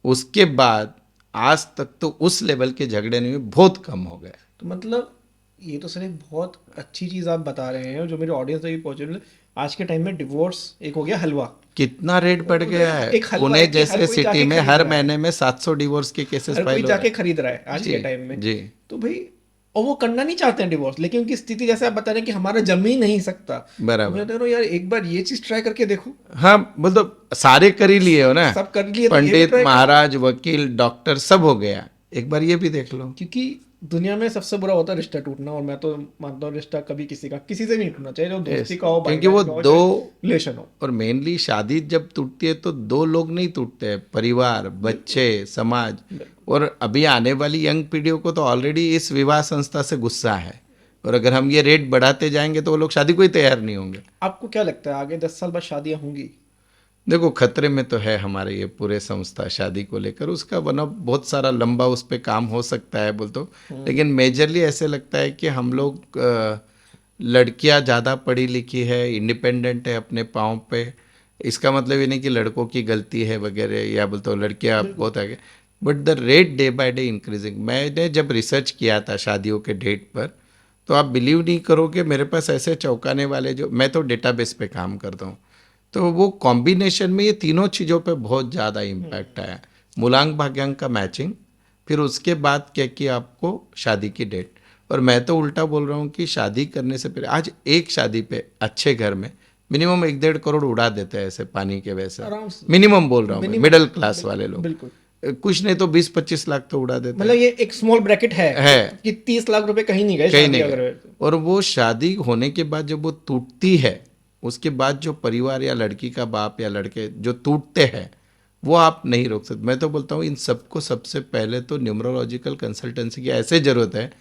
उसके बाद आज तक तो उस लेवल के झगड़े नहीं हुए, बहुत कम हो गए। तो मतलब ये तो सर एक बहुत अच्छी चीज़ आप बता रहे हैं, जो मेरे ऑडियंस तक भी पहुंचे। मतलब आज के टाइम में डिवोर्स एक हो गया हलवा, कितना रेट बढ़ गया है। एक हलवा पुणे है कि हर जैसे कोई सिटी जाके में खरीद हर रहा है, महीने में 700 डिवोर्स के केसेस हर कोई फाइल हो रहे जाके हैं। खरीद रहा है आज जी, के टाइम में। जी। तो भाई, और वो करना नहीं चाहते हैं डिवोर्स, लेकिन उनकी स्थिति जैसे आप बता रहे हैं कि हमारा जम ही नहीं सकता, तो बराबर। मैं कह रहा हूँ यार एक बार ये चीज़ ट्राई करके देखो। हाँ मतलब सारे कर ही लिए हो ना, सब कर लिए तो ये भी पंडित, try करो। महाराज, वकील, डॉक्टर, सब हो गया, एक बार ये भी देख लो। क्योंकि दुनिया में सबसे बुरा होता है रिश्ता टूटना, और मैं तो मानता हूँ रिश्ता कभी किसी का किसी से नहीं टूटना चाहिए, जो दोस्ती का हो, क्योंकि वो भाईचारे का हो, दो, रिलेशन हो। और मेनली शादी जब टूटती है तो दो लोग नहीं टूटते हैं, परिवार, बच्चे, समाज। और अभी आने वाली यंग पीढ़ियों को तो ऑलरेडी इस विवाह संस्था से गुस्सा है, और अगर हम ये रेट बढ़ाते जाएंगे तो वो लोग शादी को ही तैयार नहीं होंगे। आपको क्या लगता है आगे 10 साल बाद शादियां होंगी? देखो खतरे में तो है हमारे ये पूरे संस्था शादी को लेकर, उसका बना बहुत सारा लंबा उस पर काम हो सकता है बोल तो, लेकिन मेजरली ऐसे लगता है कि हम लोग लड़कियां ज़्यादा पढ़ी लिखी है, इंडिपेंडेंट है अपने पाँव पे। इसका मतलब ये नहीं कि लड़कों की गलती है वगैरह, या बोलते हो लड़कियां बहुत आगे, but the rate day by day increasing. मैंने जब रिसर्च किया था शादियों के डेट पर, तो आप बिलीव नहीं करोगे, मेरे पास ऐसे चौंकाने वाले, जो मैं तो डेटाबेस पे काम करता हूँ, तो वो कॉम्बिनेशन में ये तीनों चीज़ों पे बहुत ज़्यादा इम्पैक्ट आया। मूलांक भाग्यांक का मैचिंग, फिर उसके बाद क्या किया आपको शादी की डेट। और मैं तो उल्टा बोल रहा हूँ कि शादी करने से पहले, आज एक शादी पे अच्छे घर में मिनिमम 1-1.5 करोड़ उड़ा देते हैं ऐसे पानी के वैसे, आराम से। मिनिमम बोल रहा हूँ मैं, Minimum, मिडिल क्लास वाले लोग। बिल्कुल। कुछ नहीं तो 20-25 लाख तो उड़ा देते मतलब ये एक स्मॉल ब्रैकेट है है। कि 30 लाख रुपए कहीं नहीं गए कहीं शादी नहीं अगर गए। और वो शादी होने के बाद जब वो टूटती है, उसके बाद जो परिवार या लड़की का बाप या लड़के जो टूटते हैं, वो आप नहीं रोक सकते। मैं तो बोलता हूँ इन सबको सबसे पहले तो न्यूमरोलॉजिकल कंसल्टेंसी की ऐसे ज़रूरत है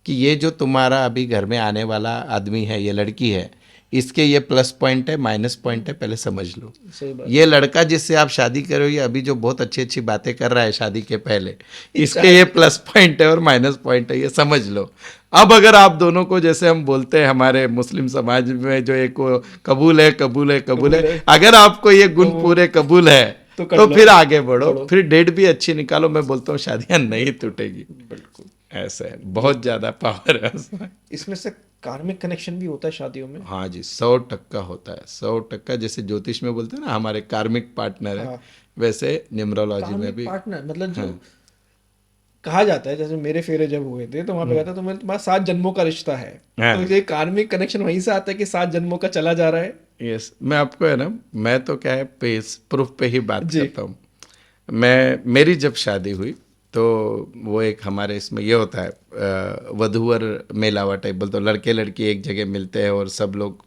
कि ये जो तुम्हारा अभी घर में आने वाला आदमी है, ये लड़की है, इसके ये प्लस पॉइंट है, माइनस पॉइंट है, पहले समझ लो। सही बात। ये लड़का जिससे आप शादी कर रहे हो, ये अभी जो बहुत अच्छी अच्छी बातें कर रहा है शादी के पहले, इसके ये प्लस पॉइंट है और माइनस पॉइंट है, ये समझ लो। अब अगर आप दोनों को, जैसे हम बोलते हैं हमारे मुस्लिम समाज में जो एक वो कबूल है, कबूल है, कबूल है, अगर आपको ये गुण पूरे कबूल है तो फिर आगे बढ़ो, फिर डेट भी अच्छी निकालो। मैं बोलता हूँ शादियां नहीं टूटेगी। बिल्कुल ऐसा है, बहुत ज्यादा पावर है उसमें। इसमें से कार्मिक कनेक्शन भी होता है शादियों में। हाँ जी, 100% होता है, 100%। जैसे ज्योतिष में बोलते हैं ना हमारे कार्मिक पार्टनर है, हाँ। वैसे न्यूमरोलॉजी में कार्मिक भी। पार्टनर मतलब जो कहा जाता है, जैसे मेरे फेरे जब हुए थे तो वहां पे कहता था तुम्हारा 7 जन्मों का रिश्ता है, हाँ। तो ये कार्मिक कनेक्शन वहीं से आता है कि 7 जन्मों का चला जा रहा है। यस, मैं आपको है ना, मैं तो क्या है पेस प्रूफ पे ही बात जी। करता हूँ। मेरी जब शादी हुई तो वो एक हमारे इसमें ये होता है वधूवर मेलावा टाइप, बोलते तो लड़के लड़की एक जगह मिलते हैं और सब लोग,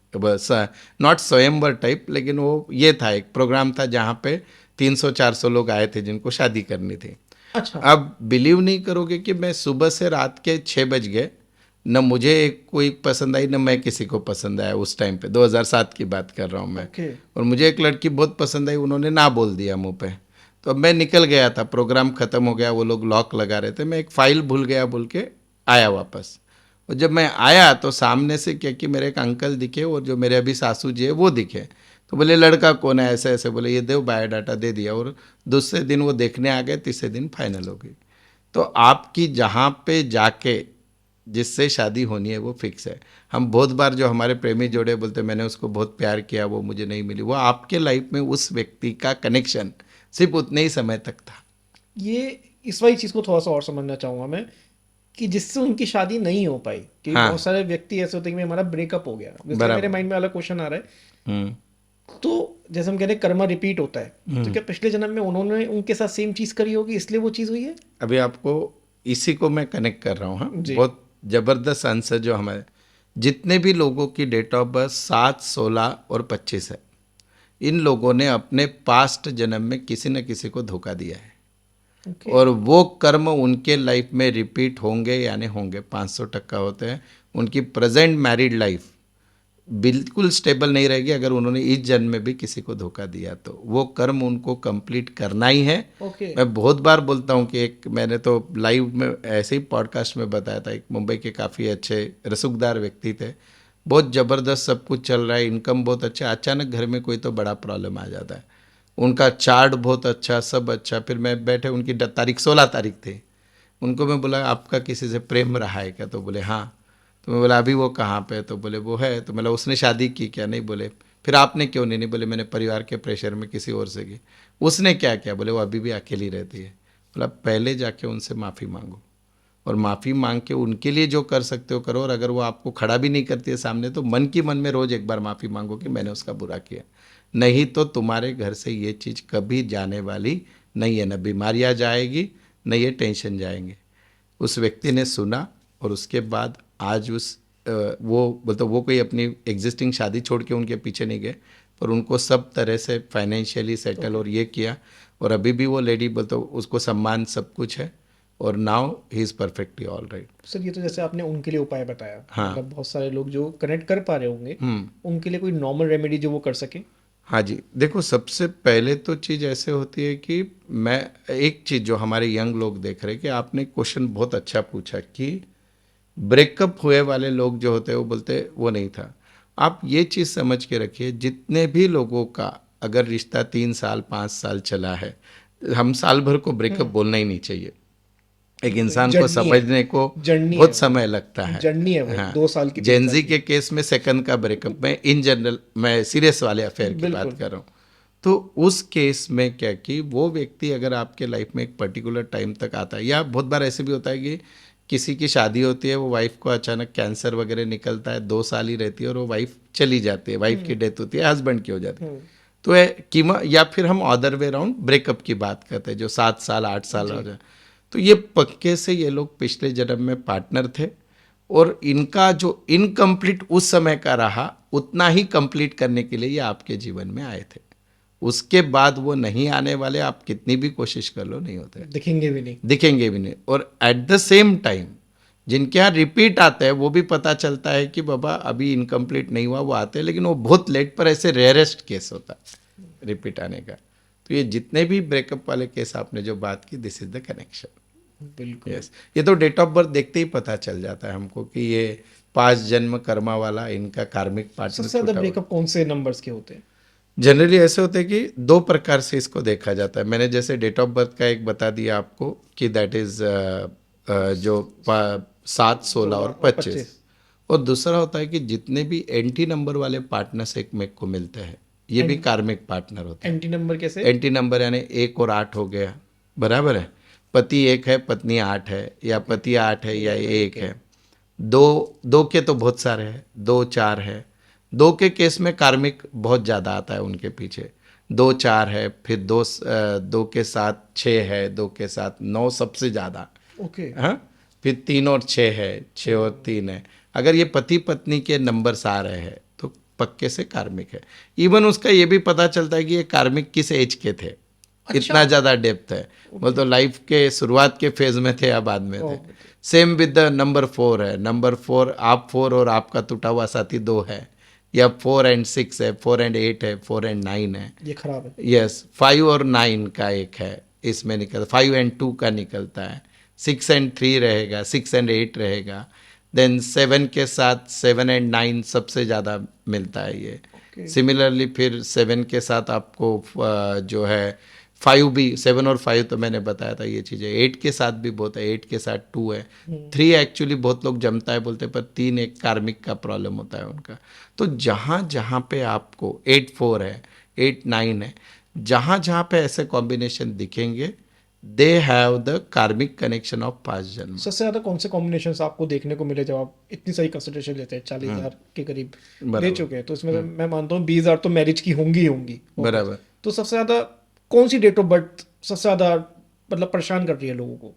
नॉट स्वयंवर टाइप, लेकिन वो ये था, एक प्रोग्राम था जहाँ पे 300-400 लोग आए थे जिनको शादी करनी थी। अच्छा। अब बिलीव नहीं करोगे कि मैं सुबह से रात के 6 बज गए, न मुझे कोई पसंद आई, न मैं किसी को पसंद आया। उस टाइम पे 2007 की बात कर रहा हूँ मैं। ओके। और मुझे एक लड़की बहुत पसंद आई, उन्होंने ना बोल दिया मुंह पे। तो अब मैं निकल गया था, प्रोग्राम ख़त्म हो गया, वो लोग लॉक लगा रहे थे, मैं एक फ़ाइल भूल गया बोल के आया वापस। और जब मैं आया तो सामने से क्या कि मेरे एक अंकल दिखे, और जो मेरे अभी सासू जी है वो दिखे। तो बोले लड़का कौन है, ऐसे ऐसे बोले, ये देव बायोडाटा दे दिया। और दूसरे दिन वो देखने आ गए, तीसरे दिन फाइनल हो गई। तो आपकी जहाँ पे जाके जिससे शादी होनी है वो फिक्स है। हम बहुत बार जो हमारे प्रेमी जोड़े बोलते मैंने उसको बहुत प्यार किया, वो मुझे नहीं मिली, वो आपके लाइफ में उस व्यक्ति का कनेक्शन सिर्फ उतने ही समय तक था। ये इस वाली चीज़ को थोड़ा सा और समझना चाहूँगा मैं, कि जिससे उनकी शादी नहीं हो पाई, कि हाँ, बहुत सारे व्यक्ति ऐसे होते हैं कि हमारा ब्रेकअप हो गया, इसलिए मेरे बराबर। माइंड में अलग क्वेश्चन आ रहा है। हम्म तो जैसे हम कह रहे हैं कर्मा रिपीट होता है, तो क्या पिछले जन्म में उन्होंने उनके साथ सेम चीज़ करी होगी इसलिए वो चीज़ हुई है? अभी आपको इसी को मैं कनेक्ट कर रहा हूँ। हाँ, जी। बहुत जबरदस्त आंसर जो हमारे जितने भी लोगों की डेट ऑफ बर्थ 7, 16 और 25 है, इन लोगों ने अपने पास्ट जन्म में किसी न किसी को धोखा दिया है। ओके। और वो कर्म उनके लाइफ में रिपीट होंगे या नहीं होंगे 500% होते हैं। उनकी प्रेजेंट मैरिड लाइफ बिल्कुल स्टेबल नहीं रहेगी अगर उन्होंने इस जन्म में भी किसी को धोखा दिया, तो वो कर्म उनको कंप्लीट करना ही है। ओके। मैं बहुत बार बोलता हूँ कि एक मैंने तो लाइव में ऐसे ही पॉडकास्ट में बताया था, एक मुंबई के काफ़ी अच्छे रसूखदार व्यक्ति थे, बहुत ज़बरदस्त सब कुछ चल रहा है, इनकम बहुत अच्छा, अचानक घर में कोई तो बड़ा प्रॉब्लम आ जाता है। उनका चार्ट बहुत अच्छा, सब अच्छा, फिर मैं बैठे, उनकी तारीख 16 तारीख थी, उनको मैं बोला आपका किसी से प्रेम रहा है क्या? तो बोले हाँ। तो मैं बोला अभी वो कहाँ पे है? तो बोले वो है। तो मतलब उसने शादी की क्या? नहीं। बोले फिर आपने क्यों नहीं? बोले मैंने परिवार के प्रेशर में किसी और से की। उसने क्या किया? बोले वो अभी भी अकेली रहती है। बोला पहले जाके उनसे माफ़ी मांगो, और माफ़ी मांग के उनके लिए जो कर सकते हो करो, और अगर वो आपको खड़ा भी नहीं करती है सामने तो मन की मन में रोज़ एक बार माफ़ी मांगो कि मैंने उसका बुरा किया। नहीं तो तुम्हारे घर से ये चीज़ कभी जाने वाली नहीं है, न बीमारियाँ जाएगी न ये टेंशन जाएंगे। उस व्यक्ति ने सुना, और उसके बाद आज वो बोलते वो कोई अपनी एग्जिस्टिंग शादी छोड़ के उनके पीछे नहीं गए, पर उनको सब तरह से फाइनेंशियली सेटल और ये किया, और अभी भी वो लेडी बोलते उसको सम्मान सब कुछ है, और now he is perfectly all right. Sir ये तो जैसे आपने उनके लिए उपाय बताया, हाँ। मतलब बहुत सारे लोग जो कनेक्ट कर पा रहे होंगे, उनके लिए कोई नॉर्मल रेमेडी जो वो कर सके? हाँ जी, देखो सबसे पहले तो चीज़ ऐसे होती है कि मैं एक चीज़ जो हमारे यंग लोग देख रहे हैं कि आपने क्वेश्चन बहुत अच्छा पूछा कि ब्रेकअप हुए वाले लोग जो होते हैं वो बोलते वो नहीं था। आप ये चीज़ समझ के रखिए, जितने भी लोगों का अगर रिश्ता 3 साल 5 साल चला है, हम साल भर को ब्रेकअप बोलना ही नहीं चाहिए। एक इंसान को जर्नी है, समझने को जर्नी है बहुत वो, समय लगता है। जर्नी है वो, हाँ, 2 साल की 3 साल जेनजी की। के केस में सेकंड का ब्रेकअप, मैं इन जनरल मैं सीरियस वाले अफेयर की बात बिल्कुल। कर रहा हूँ। तो उस केस में क्या कि वो व्यक्ति अगर आपके लाइफ में एक पर्टिकुलर टाइम तक आता है, या बहुत बार ऐसे भी होता है कि किसी की शादी होती है, वो वाइफ को अचानक कैंसर वगैरह निकलता है, 2 साल ही रहती है और वो वाइफ चली जाती है, वाइफ की डेथ होती है, हस्बैंड की हो जाती है। तो या फिर हम अदर वे राउंड ब्रेकअप की बात करते हैं जो 7 साल 8 साल हो जाए, तो ये पक्के से ये लोग पिछले जन्म में पार्टनर थे, और इनका जो इनकम्प्लीट उस समय का रहा उतना ही कंप्लीट करने के लिए ये आपके जीवन में आए थे। उसके बाद वो नहीं आने वाले, आप कितनी भी कोशिश कर लो नहीं होते, दिखेंगे भी नहीं। दिखेंगे भी नहीं। और एट द सेम टाइम जिनके यहाँ रिपीट आता है वो भी पता चलता है कि बाबा अभी इनकम्प्लीट नहीं हुआ, वो आते हैं लेकिन वो बहुत लेट, पर ऐसे रेयरेस्ट केस होता है रिपीट आने का। तो ये जितने भी ब्रेकअप वाले केस आपने जो बात की, दिस इज द कनेक्शन। बिल्कुल। यस, ये तो डेट ऑफ बर्थ देखते ही पता चल जाता है हमको कि ये 5 जन्म कर्मा वाला इनका कार्मिक पार्टनर सबसे ज्यादा छूटा हुआ। ब्रेकअप कौन से नंबर्स के होते हैं? जनरली ऐसे होते हैं कि 2 प्रकार से इसको देखा जाता है। मैंने जैसे डेट ऑफ बर्थ का एक बता दिया आपको कि दैट इज जो 7, 16 और 25, और दूसरा होता है कि जितने भी एंटी नंबर वाले पार्टनर्स एक में को मिलते हैं, ये भी कार्मिक पार्टनर होते हैं। एंटी नंबर कैसे? एंटी नंबर यानी 1 और 8 हो गया, बराबर है। पति 1 है, पत्नी 8 है, या पति 8 है या 1 है। 2 के तो बहुत सारे हैं, 2, 4 है। 2 के केस में कार्मिक बहुत ज़्यादा आता है उनके पीछे। 2, 4 है, फिर 2 के साथ 6 है, 2 के साथ 9 सबसे ज़्यादा। ओके। हाँ, फिर 3 और 6 है, 6 और 3 है। अगर ये पति पत्नी के नंबर्स आ रहे हैं तो पक्के से कार्मिक है। इवन उसका ये भी पता चलता है कि ये कार्मिक किस एज के थे। इतना ज़्यादा डेप्थ है, बोल तो लाइफ के शुरुआत के फेज में थे या बाद में थे। सेम विद द नंबर 4 है। नंबर 4, आप 4 और आपका टूटा हुआ साथी 2 है, या 4 एंड 6 है, 4 एंड 8 है, 4 एंड 9 है। ये खराब है। यस, 5 और 9 का एक है, इसमें निकल 5 एंड 2 का निकलता है। 6 एंड 3 रहेगा, 6 एंड 8 रहेगा। देन 7 के साथ 7 एंड 9 सबसे ज़्यादा मिलता है ये। सिमिलरली फिर 7 के साथ आपको जो है 5 भी, 7 और 5 तो मैंने बताया था ये चीज़ है। 8 के साथ भी बहुत है, 8 के साथ 2 है, 3 एक्चुअली बहुत लोग जमता है बोलते हैं, पर 3 एक कार्मिक का प्रॉब्लम होता है उनका। तो जहाँ जहाँ पे आपको 8 4 है, 8 9 है, जहाँ जहाँ पे ऐसे कॉम्बिनेशन दिखेंगे, they have the karmic connection of past जन्म। सबसे ज्यादा कौन से कॉम्बिनेशन आपको देखने को मिले जब आप इतनी सारी कंसल्टेशन लेते हैं, 40,000 के करीब ले बराबर। चुके हैं, तो इसमें मैं मानता हूँ 20,000 तो मैरिज की होंगी ही होंगी। बराबर। तो सबसे ज्यादा कौन सी डेट ऑफ बर्थ सबसे ज्यादा मतलब परेशान कर रही है लोगों को?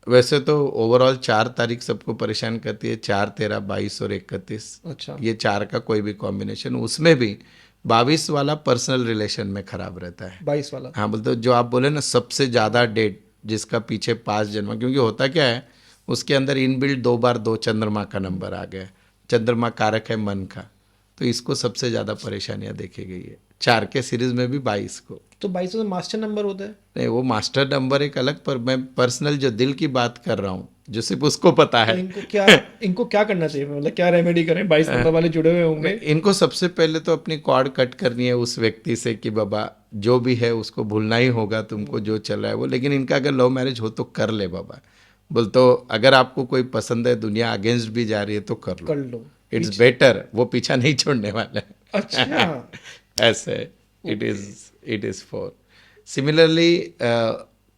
वैसे तो ओवरऑल 4 तारीख सबको परेशान करती है, 4 13 22 और 31। अच्छा। ये 4 का कोई भी कॉम्बिनेशन, उसमें भी 22 वाला पर्सनल रिलेशन में खराब रहता है। 22 वाला। हाँ, बोलते जो आप बोले ना सबसे ज़्यादा डेट जिसका पीछे 5 जन्म, क्योंकि होता क्या है उसके अंदर इनबिल्ट 2 बार 2 चंद्रमा का नंबर आ गया। चंद्रमा कारक है मन का, तो इसको सबसे ज़्यादा परेशानियाँ देखी गई है 4 के सीरीज में भी 22 को। तो 22 में मास्टर नंबर होता है? नहीं, वो मास्टर नंबर एक अलग, पर मैं पर्सनल जो दिल की बात कर रहा हूँ जो सिर्फ उसको पता तो है। इनको क्या करना चाहिए, मतलब क्या रेमेडी करें? 22 नंबर वाले जुड़े हुए होंगे। इनको सबसे पहले तो अपनी कॉर्ड कट करनी है उस व्यक्ति से कि बाबा जो भी है उसको भूलना ही होगा, तुमको जो चल रहा है वो। लेकिन इनका अगर लव मैरिज हो तो कर ले बाबा। बोल तो अगर आपको कोई पसंद है, दुनिया अगेंस्ट भी जा रही है तो कर कर लो, लो। It's better. वो पीछा नहीं छोड़ने वाला है। अच्छा। ऐसे इट इज फॉर। सिमिलरली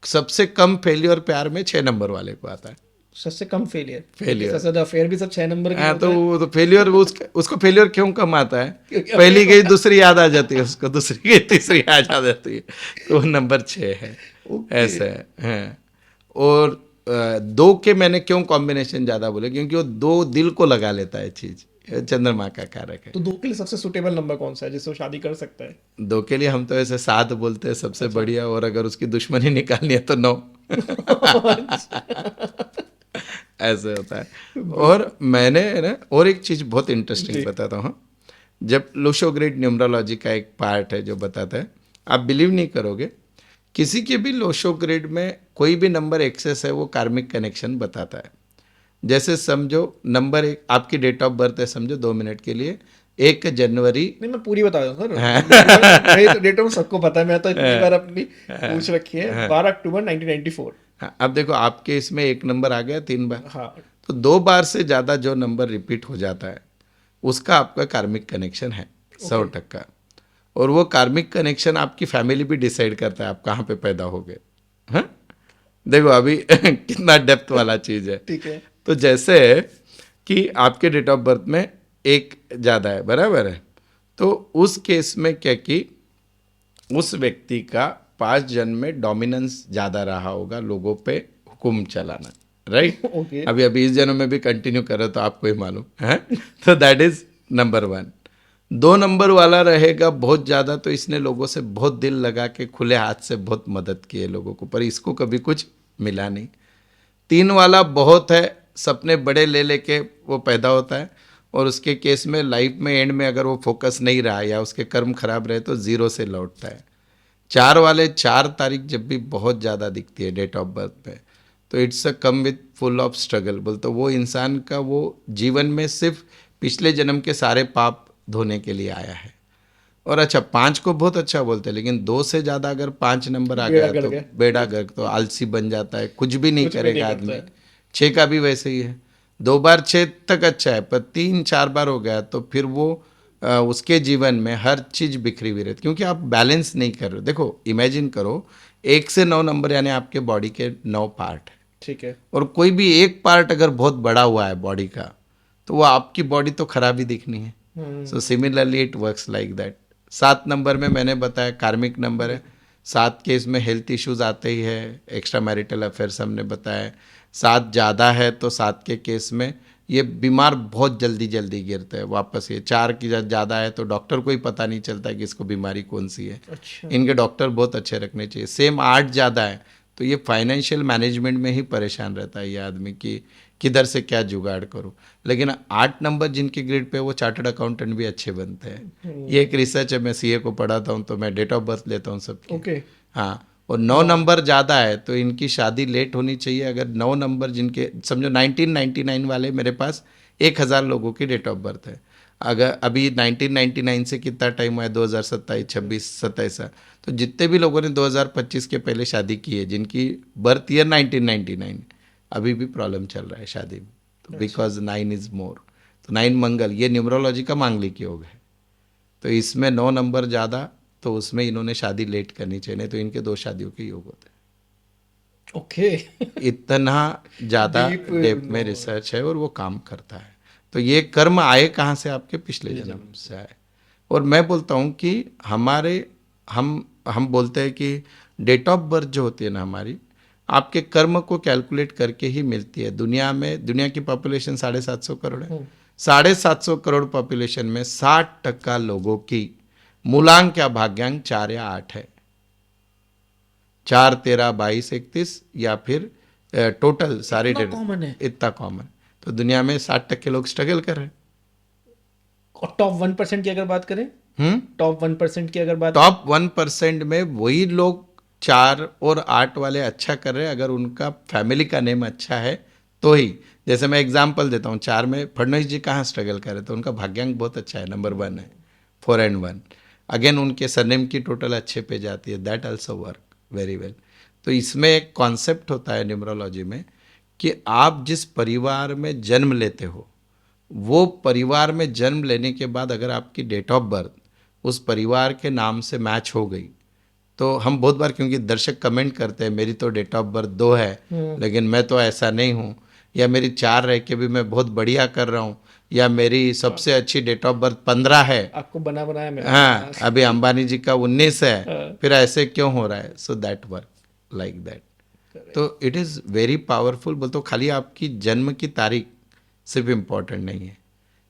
सबसे कम फेलियर प्यार में 6 नंबर वाले को आता है। सबसे कम फेलियर? Failure। सबसे ज्यादा अफेयर भी सब 6 नंबर के हाँ, होते तो हैं? वो तो फेलियर, उसको फेलियर क्यों कम आता है? क्योंकि पहली गई दूसरी याद आ जाती है उसको, दूसरी गई तीसरी याद आ जाती है, तो वो नंबर 6 है। ओके। ऐसा है। और 2 के मैंने क्यों कॉम्बिनेशन ज़्यादा बोले, क्योंकि वो 2 दिल को लगा लेता है चीज़, चंद्रमा का कारक है। तो 2 के लिए सबसे सुटेबल नंबर कौन सा है जिससे वो शादी कर सकता है? 2 के लिए हम तो ऐसे 7 बोलते हैं सबसे बढ़िया, और अगर उसकी दुश्मनी निकालनी है तो 9। ऐसे होता है। और मैंने ना और एक चीज़ बहुत इंटरेस्टिंग बताता हूँ। जब लोशोग्रेड न्यूमरोलॉजी का एक पार्ट है जो बताता है, आप बिलीव नहीं करोगे, किसी के भी लोशोग्रेड में कोई भी नंबर एक्सेस है वो कार्मिक कनेक्शन बताता है। जैसे समझो नंबर 1 आपकी डेट ऑफ बर्थ है, समझो 2 मिनट के लिए 1 जनवरी। नहीं, मैं पूरी बता दूं सर। मेरी तो डेट ऑफ सबको पता है, मैं तो इतनी बार अपनी पूछ रखी है। 12 अक्टूबर 1994। हाँ, अब देखो आपके इसमें 1 नंबर आ गया 3 बार, हाँ। तो 2 बार से ज़्यादा जो नंबर रिपीट हो जाता है उसका आपका कार्मिक कनेक्शन है 100%। और वो कार्मिक कनेक्शन आपकी फैमिली भी डिसाइड करता है आप कहाँ पे पैदा हो गए। हाँ, देखो अभी कितना डेप्थ वाला चीज़ है। ठीक है। तो जैसे कि आपके डेट ऑफ बर्थ में 1 ज़्यादा है, बराबर है, तो उस केस में क्या कि उस व्यक्ति का 5 जन्म में डोमिनेंस ज़्यादा रहा होगा लोगों पे हुक्म चलाना, राइट? ओके। अभी अभी इस जन्म में भी कंटिन्यू करो तो आपको ही मालूम है। तो दैट इज नंबर 1। 2 नंबर वाला रहेगा बहुत ज़्यादा, तो इसने लोगों से बहुत दिल लगा के खुले हाथ से बहुत मदद की है लोगों को, पर इसको कभी कुछ मिला नहीं। 3 वाला बहुत है, सपने बड़े ले लेके वो पैदा होता है, और उसके केस में लाइफ में एंड में अगर वो फोकस नहीं रहा या उसके कर्म खराब रहे तो 0 से लौटता है। 4 वाले 4 तारीख जब भी बहुत ज़्यादा दिखती है डेट ऑफ बर्थ पे, तो it's a come with full of struggle. बोलते वो इंसान का वो जीवन में सिर्फ पिछले जन्म के सारे पाप धोने के लिए आया है। और अच्छा 5 को बहुत अच्छा बोलते हैं, लेकिन 2 से ज़्यादा अगर 5 नंबर आ गया तो बेड़ा गर्क, तो आलसी बन जाता है, कुछ भी नहीं करेगा आदमी। 6 का भी वैसे ही है, 2 बार 6 तक अच्छा है, पर 3 4 बार हो गया तो फिर वो उसके जीवन में हर चीज़ बिखरी हुई रहती, क्योंकि आप बैलेंस नहीं कर रहे। देखो इमेजिन करो 1 से 9 नंबर यानी आपके बॉडी के 9 पार्ट है, ठीक है। और कोई भी एक पार्ट अगर बहुत बड़ा हुआ है बॉडी का, तो वो आपकी बॉडी तो खराब ही दिखनी है। So similarly it works like that. 7 number में मैंने बताया कार्मिक नंबर है, 7 के इसमें हेल्थ इश्यूज आते ही है, एक्स्ट्रा मैरिटल अफेयर्स हमने बताया। 7 ज़्यादा है तो 7 के केस में ये बीमार बहुत जल्दी जल्दी गिरते हैं वापस। ये 4 की ज़्यादा है तो डॉक्टर को ही पता नहीं चलता कि इसको बीमारी कौन सी है। अच्छा। इनके डॉक्टर बहुत अच्छे रखने चाहिए। सेम 8 ज़्यादा है तो ये फाइनेंशियल मैनेजमेंट में ही परेशान रहता है ये आदमी कि किधर से क्या जुगाड़ करूं। लेकिन 8 नंबर जिनके ग्रेड पे वो चार्टर्ड अकाउंटेंट भी अच्छे बनते हैं। ये एक रिसर्च है, मैं सीए को पढ़ाता हूं तो मैं डेट ऑफ बर्थ लेता हूं सबकी। ओके। हाँ, और 9 नंबर ज़्यादा है तो इनकी शादी लेट होनी चाहिए। अगर 9 नंबर जिनके समझो 1999 वाले, मेरे पास 1000 लोगों की डेट ऑफ बर्थ है। अगर अभी 1999 से कितना टाइम हुआ है, 2027, 26, 27, तो जितने भी लोगों ने 2025 के पहले शादी की है, जिनकी बर्थ ईयर 1999, अभी भी प्रॉब्लम चल रहा है शादी में, तो बिकॉज 9 इज मोर, तो 9 मंगल, ये न्यूमरोलॉजी का मांगलिक योग है, तो इसमें 9 नंबर ज़्यादा, तो उसमें इन्होंने शादी लेट करनी चाहिए, नहीं तो इनके 2 शादियों के योग होते हैं। ओके। इतना ज़्यादा Deep, डेप्थ में no. रिसर्च है और वो काम करता है। तो ये कर्म आए कहाँ से? आपके पिछले जन्म से आए। और मैं बोलता हूँ कि हमारे हम बोलते हैं कि डेट ऑफ बर्थ जो होती है ना हमारी, आपके कर्म को कैलकुलेट करके ही मिलती है। दुनिया की पॉपुलेशन 750 करोड़ है। 750 करोड़ पॉपुलेशन में 60% लोगों की मूलांक या भाग्यांक 4 या 8 है। 4, 13, 22, 31 या फिर टोटल सारे इतना कॉमन है? इतना कॉमन। तो दुनिया में 60% लोग स्ट्रगल कर रहे हैं। और टॉप 1% की अगर बात करें, टॉप 1% की अगर बात टॉप 1% में वही लोग 4 और 8 वाले अच्छा कर रहे हैं, अगर उनका फैमिली का नेम अच्छा है तो ही। जैसे मैं एग्जांपल देता हूँ, 4 में फडणवीस जी कहाँ स्ट्रगल कर रहे, तो उनका भाग्यांक बहुत अच्छा है, नंबर 1 है, 4 and 1। अगेन उनके सरनेम की टोटल अच्छे पे जाती है, that also work very well. तो इसमें एक कॉन्सेप्ट होता है न्यूमरोलॉजी में कि आप जिस परिवार में जन्म लेते हो, वो परिवार में जन्म लेने के बाद अगर आपकी डेट ऑफ बर्थ उस परिवार के नाम से मैच हो गई, तो हम बहुत बार, क्योंकि दर्शक कमेंट करते हैं मेरी तो डेट ऑफ बर्थ 2 है लेकिन मैं तो ऐसा नहीं हूँ, या मेरी 4 रह के भी मैं बहुत बढ़िया कर रहा हूँ, या मेरी सबसे अच्छी डेट ऑफ बर्थ 15 है, आपको बना बनाया मिला। हाँ अभी अंबानी जी का 19 है, फिर ऐसे क्यों हो रहा है? So that work like that. तो इट इज़ वेरी पावरफुल। बोलते हो खाली आपकी जन्म की तारीख सिर्फ इम्पोर्टेंट नहीं है,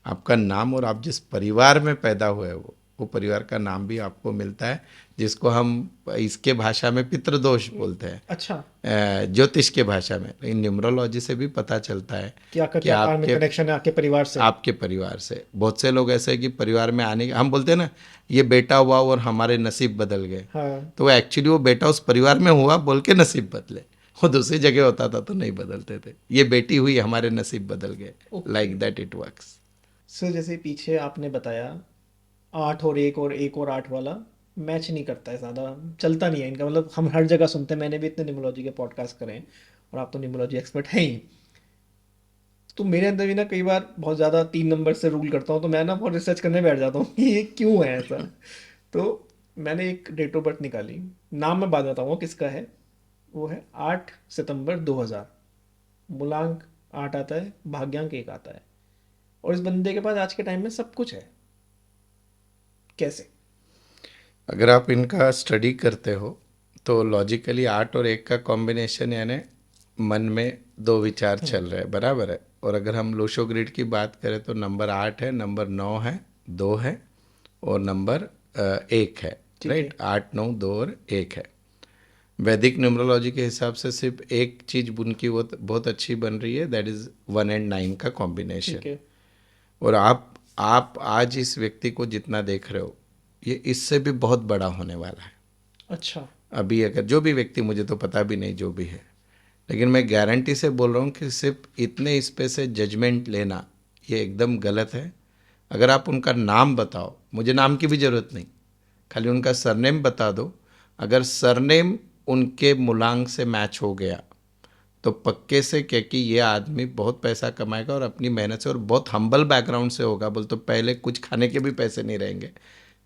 आपका नाम और आप जिस परिवार में पैदा हुए वो परिवार का नाम भी आपको मिलता है, जिसको हम इसके भाषा में पितृदोष बोलते हैं, अच्छा, ज्योतिष के भाषा में। लेकिन न्यूमरोलॉजी से भी पता चलता है कि आपका कि क्या कार्मिक आपके कनेक्शन है आपके परिवार से। आपके परिवार से। बहुत से लोग ऐसे हैं कि परिवार में आने, हम बोलते हैं ना ये बेटा हुआ और हमारे नसीब बदल गए, हाँ, तो एक्चुअली वो बेटा उस परिवार में हुआ बोल के नसीब बदले, वो दूसरी जगह होता था तो नहीं बदलते थे। ये बेटी हुई, हमारे नसीब बदल गए, like that it works. Sir जैसे पीछे आपने बताया 8 और 1 और 1 और 8 वाला मैच नहीं करता है, ज़्यादा चलता नहीं है इनका, मतलब हम हर जगह सुनते हैं, मैंने भी इतने न्यूमरोलॉजी के पॉडकास्ट करे हैं और आप तो न्यूमरोलॉजी एक्सपर्ट हैं ही। तो मेरे अंदर भी ना कई बार बहुत ज़्यादा 3 नंबर से रूल करता हूँ, तो मैं ना बहुत रिसर्च करने बैठ जाता हूँ कि ये क्यों है ऐसा। तो मैंने एक डेट ऑफ बर्थ निकाली, नाम मैं बाद में बताऊँगा किसका है। वो है 8 सितंबर 2000, मूलांक 8 आता है, भाग्यांक 1 आता है, और इस बंदे के पास आज के टाइम में सब कुछ है। कैसे? अगर आप इनका स्टडी करते हो तो लॉजिकली 8 और 1 का कॉम्बिनेशन, यानी मन में 2 विचार चल रहे हैं, बराबर है। और अगर हम लोशो ग्रिड की बात करें तो नंबर 8 है, नंबर 9 है, 2 है, और नंबर 1 है, ठीक है। राइट। 8, 9, 2 और 1 है। वैदिक न्यूमरोलॉजी के हिसाब से सिर्फ एक चीज़ उनकी वो बहुत अच्छी बन रही है, दैट इज़ 1 and 9 का कॉम्बिनेशन। ठीक है। और आप आज इस व्यक्ति को जितना देख रहे हो, ये इससे भी बहुत बड़ा होने वाला है। अच्छा। अभी अगर जो भी व्यक्ति, मुझे तो पता भी नहीं जो भी है, लेकिन मैं गारंटी से बोल रहा हूँ कि सिर्फ इतने इस पे से जजमेंट लेना ये एकदम गलत है। अगर आप उनका नाम बताओ, मुझे नाम की भी ज़रूरत नहीं, खाली उनका सरनेम बता दो, अगर सरनेम उनके मूलांक से मैच हो गया तो पक्के से कह कि ये आदमी बहुत पैसा कमाएगा और अपनी मेहनत से, और बहुत हम्बल बैकग्राउंड से होगा। बोल तो पहले कुछ खाने के भी पैसे नहीं रहेंगे,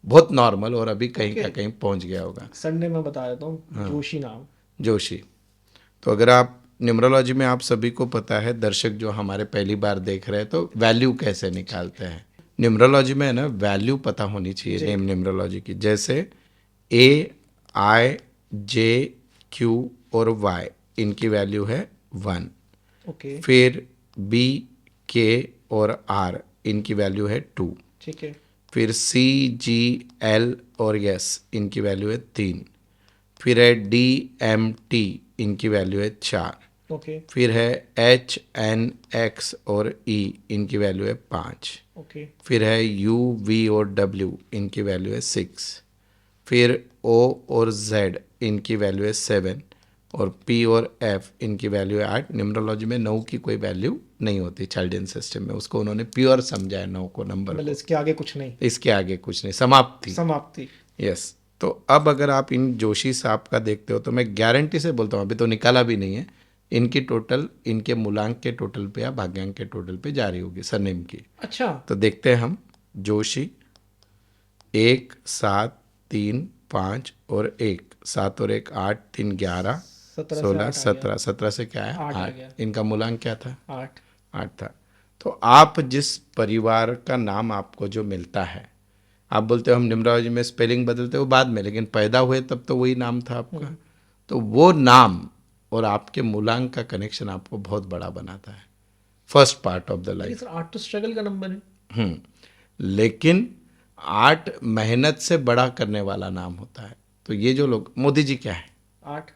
बहुत नॉर्मल, और अभी कहीं का कहीं पहुंच गया होगा। संडे मैं बता देता हूँ, जोशी नाम। जोशी। तो अगर आप न्यूमरोलॉजी में, आप सभी को पता है, दर्शक जो हमारे पहली बार देख रहे हैं, तो वैल्यू कैसे निकालते हैं न्यूमरोलॉजी में, है ना, वैल्यू पता होनी चाहिए नेम न्यूमरोलॉजी की। जैसे AIJQ और Y, इनकी वैल्यू है 1। ओके। फिर BK और R, इनकी वैल्यू है 2। ठीक है। फिर CGL और S, इनकी वैल्यू है 3। फिर है DMT, इनकी वैल्यू है 4। ओके। फिर है HNX और E, इनकी वैल्यू है 5। ओके। फिर है UV और W, इनकी वैल्यू है 6। फिर O और Z, इनकी वैल्यू है 7। और पी और एफ इनकी वैल्यू है 8। न्यूमरोलॉजी में 9 की कोई वैल्यू नहीं होती चाइल्डियन सिस्टम में, उसको उन्होंने प्योर समझा है 9 को नंबर मतलब को, इसके आगे कुछ नहीं, इसके आगे कुछ नहीं, समाप्ति। समाप्ति। यस। तो अब अगर आप इन जोशी साहब का देखते हो तो मैं गारंटी से बोलता हूँ, अभी तो निकाला भी नहीं है, इनकी टोटल इनके मूलांक के टोटल पे या भाग्यांक के टोटल पे जारी होगी सरनेम की। अच्छा, तो देखते हैं हम जोशी 1 7 3 5 और 1 7 और 1 8 3 11 17 से 16 8 आ 17 17 से क्या है 8 आ 8। गया। इनका मूलांक क्या था 8। 8 था। तो आप जिस परिवार का नाम आपको जो मिलता है, आप बोलते हो हम न्यूमरोलॉजी में स्पेलिंग बदलते हो बाद में, लेकिन पैदा हुए तब तो वही नाम था आपका। तो वो नाम और आपके मूलांक का कनेक्शन आपको बहुत बड़ा बनाता है फर्स्ट पार्ट ऑफ द लेकिन लाइफ। सर 8 तो स्ट्रगल का नंबर है। लेकिन 8 मेहनत से बड़ा करने वाला नाम होता है। तो ये जो लोग, मोदी जी क्या है 8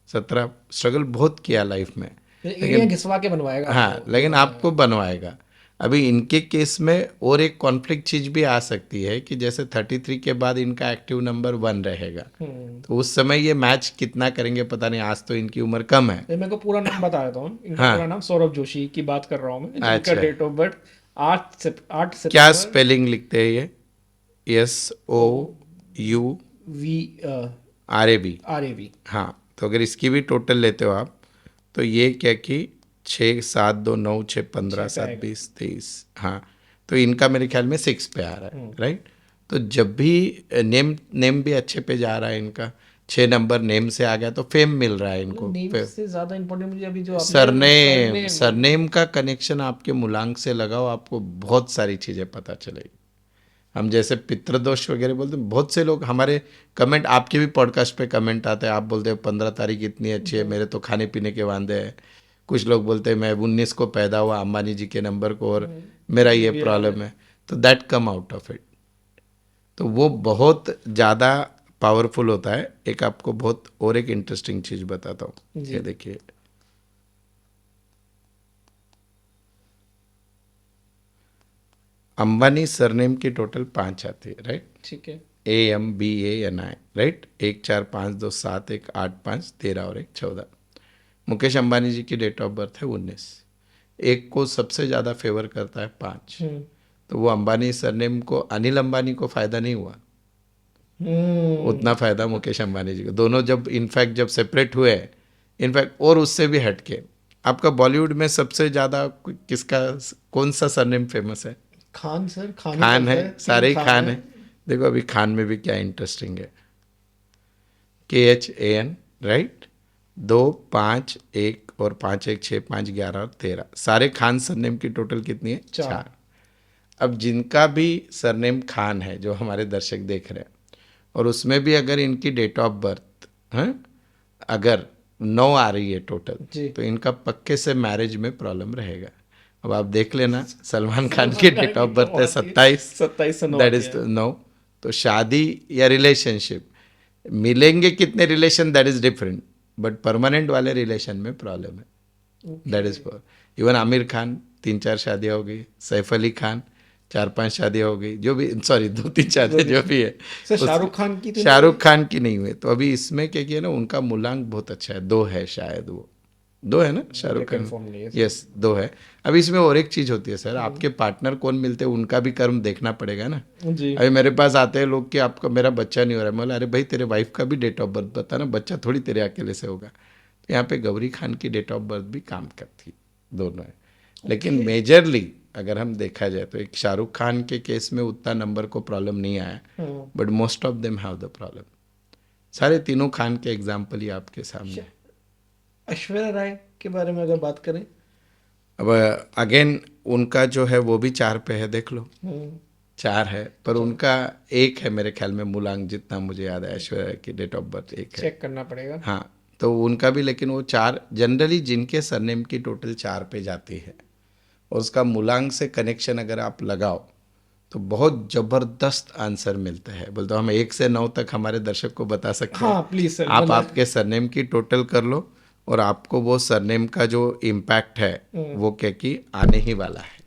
17 स्ट्रगल बहुत किया लाइफ में, एरिया घिसवा के बनवाएगा हाँ, आपको, लेकिन आपको बनवाएगा। अभी इनके केस में और एक कॉन्फ्लिक्ट चीज भी आ सकती है कि जैसे 33 के बाद इनका एक्टिव नंबर 1 रहेगा, तो उस समय ये मैच कितना करेंगे पता नहीं, आज तो इनकी उम्र कम है। ये मेरे को पूरा नाम बता देता हूँ। इनका हाँ, पूरा नाम सौरभ जोशी की बात कर रहा हूँ मैं, जिनका अच्छा, डेट ऑफ बर्थ 8 क्या सितंबर स्पेलिंग लिखते हैं ये? SOURAB। RAV। हाँ, तो अगर इसकी भी टोटल लेते हो आप, तो ये क्या कि 6 7 2 9 6 15 6 पे 7 आएगा। 20 23, हाँ, तो इनका मेरे ख्याल में 6 पे आ रहा है, राइट। तो जब भी नेम भी अच्छे पे जा रहा है इनका, 6 नंबर नेम से आ गया तो फेम मिल रहा है इनको। नेम से ज्यादा इंपॉर्टेंट मुझे अभी जो आपने सरनेम, सरनेम का कनेक्शन आपके मूलांक से लगाओ, आपको बहुत सारी चीज़ें पता चलेगी। हम जैसे पितृदोष वगैरह बोलते हैं, बहुत से लोग हमारे कमेंट, आपके भी पॉडकास्ट पे कमेंट आते हैं, आप बोलते हैं 15 तारीख इतनी अच्छी है, मेरे तो खाने पीने के वांदे हैं। कुछ लोग बोलते हैं मैं 19 को पैदा हुआ अंबानी जी के नंबर को और मेरा ये प्रॉब्लम है। तो that come out of it. तो वो बहुत ज़्यादा पावरफुल होता है। एक आपको बहुत और एक इंटरेस्टिंग चीज़ बताता हूँ, ये देखिए, अंबानी सरनेम की टोटल 5 आती है, राइट। ठीक है। AMBANI, right. 1 4 5 2 7 1 8 5 13 और 1 14। मुकेश अंबानी जी की डेट ऑफ बर्थ है 19। एक को सबसे ज़्यादा फेवर करता है 5। तो वो अंबानी सरनेम को, अनिल अंबानी को फायदा नहीं हुआ उतना फायदा मुकेश अंबानी जी को। दोनों जब इनफैक्ट जब सेपरेट हुए, इनफैक्ट और उससे भी हटके, आपका बॉलीवुड में सबसे ज़्यादा किसका, कौन सा सरनेम फेमस है? खान सर, खान है, सारे ही खान है। देखो अभी खान में भी क्या इंटरेस्टिंग है, KHAN, राइट। 2 5 1 और 5 1 6 5 11 और 13, सारे खान सरनेम की टोटल कितनी है? 4। अब जिनका भी सरनेम खान है, जो हमारे दर्शक देख रहे हैं, और उसमें भी अगर इनकी डेट ऑफ बर्थ अगर 9 आ रही है टोटल, तो इनका पक्के से मैरिज में प्रॉब्लम रहेगा। अब आप देख लेना, सलमान खान की डेट ऑफ बर्थ है 27, दैट इज 9। तो शादी या रिलेशनशिप मिलेंगे कितने relation, that is different, but permanent वाले रिलेशन में प्रॉब्लम है, that is for. Even Aamir Khan 3 4 शादियां हो गई, सैफ अली खान 4 5 शादियां हो गई, जो भी, सॉरी 2 3 शादियां जो भी है। शाहरुख खान की, शाहरुख खान की नहीं हुई। तो अभी इसमें क्या किया ना, उनका मूलांक बहुत अच्छा है, 2 है शायद, वो 2 है ना शाहरुख खान, यस 2 है। अब इसमें और एक चीज होती है सर, आपके पार्टनर कौन मिलते हैं उनका भी कर्म देखना पड़ेगा ना जी। अभी मेरे पास आते हैं लोग कि आपका, मेरा बच्चा नहीं हो रहा है, बोला अरे भाई तेरे वाइफ का भी डेट ऑफ बर्थ बता ना, बच्चा थोड़ी तेरे अकेले से होगा। तो यहाँ पे गौरी खान की डेट ऑफ बर्थ भी काम करती, दोनों है। लेकिन मेजरली अगर हम देखा जाए तो एक शाहरुख खान के केस में उतना नंबर को प्रॉब्लम नहीं आया, but most of them have the problem. सारे तीनों खान के एग्जाम्पल ही आपके सामने। ऐश्वर्या राय के बारे में अगर बात करें, अब अगेन उनका जो है वो भी 4 पे है, देख लो 4 है, पर उनका 1 है मेरे ख्याल में मूलांक, जितना मुझे याद है ऐश्वर्या की डेट ऑफ बर्थ 1 है, चेक करना पड़ेगा। हाँ, तो उनका भी, लेकिन वो 4 जनरली जिनके सरनेम की टोटल 4 पे जाती है और उसका मूलांक से कनेक्शन अगर आप लगाओ तो बहुत जबरदस्त आंसर मिलता है। बोलते हम 1 से 9 तक हमारे दर्शक को बता सकते हैं। हाँ प्लीज सर, आप आपके सरनेम की टोटल कर लो और आपको वो सरनेम का जो इम्पैक्ट है वो क्या कि आने ही वाला है।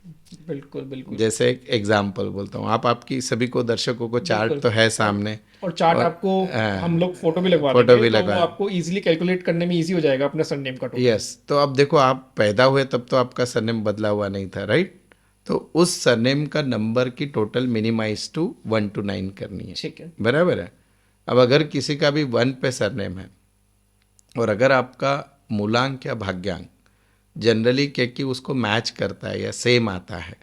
बिल्कुल बिल्कुल जैसे एक एग्जाम्पल बोलता हूँ, आप आपकी सभी को दर्शकों को चार्ट बिल्कुल। तो है और सामने, और चार्ट और आपको हम लोग फोटो भी लगवा फोटो देंगे, भी तो वो लगा। आपको इजीली कैलकुलेट करने में इजी हो जाएगा अपना सरनेम का टोटल। यस, तो अब देखो, आप पैदा हुए तब तो आपका सरनेम बदला हुआ नहीं था, राइट? तो उस सरनेम का नंबर की टोटल मिनिमाइज टू 1 to 9 करनी है, ठीक है। बराबर है? अब अगर किसी का भी 1 पे सरनेम है, और अगर आपका मूलांक या भाग्यांक जनरली क्या कि उसको मैच करता है या सेम आता है,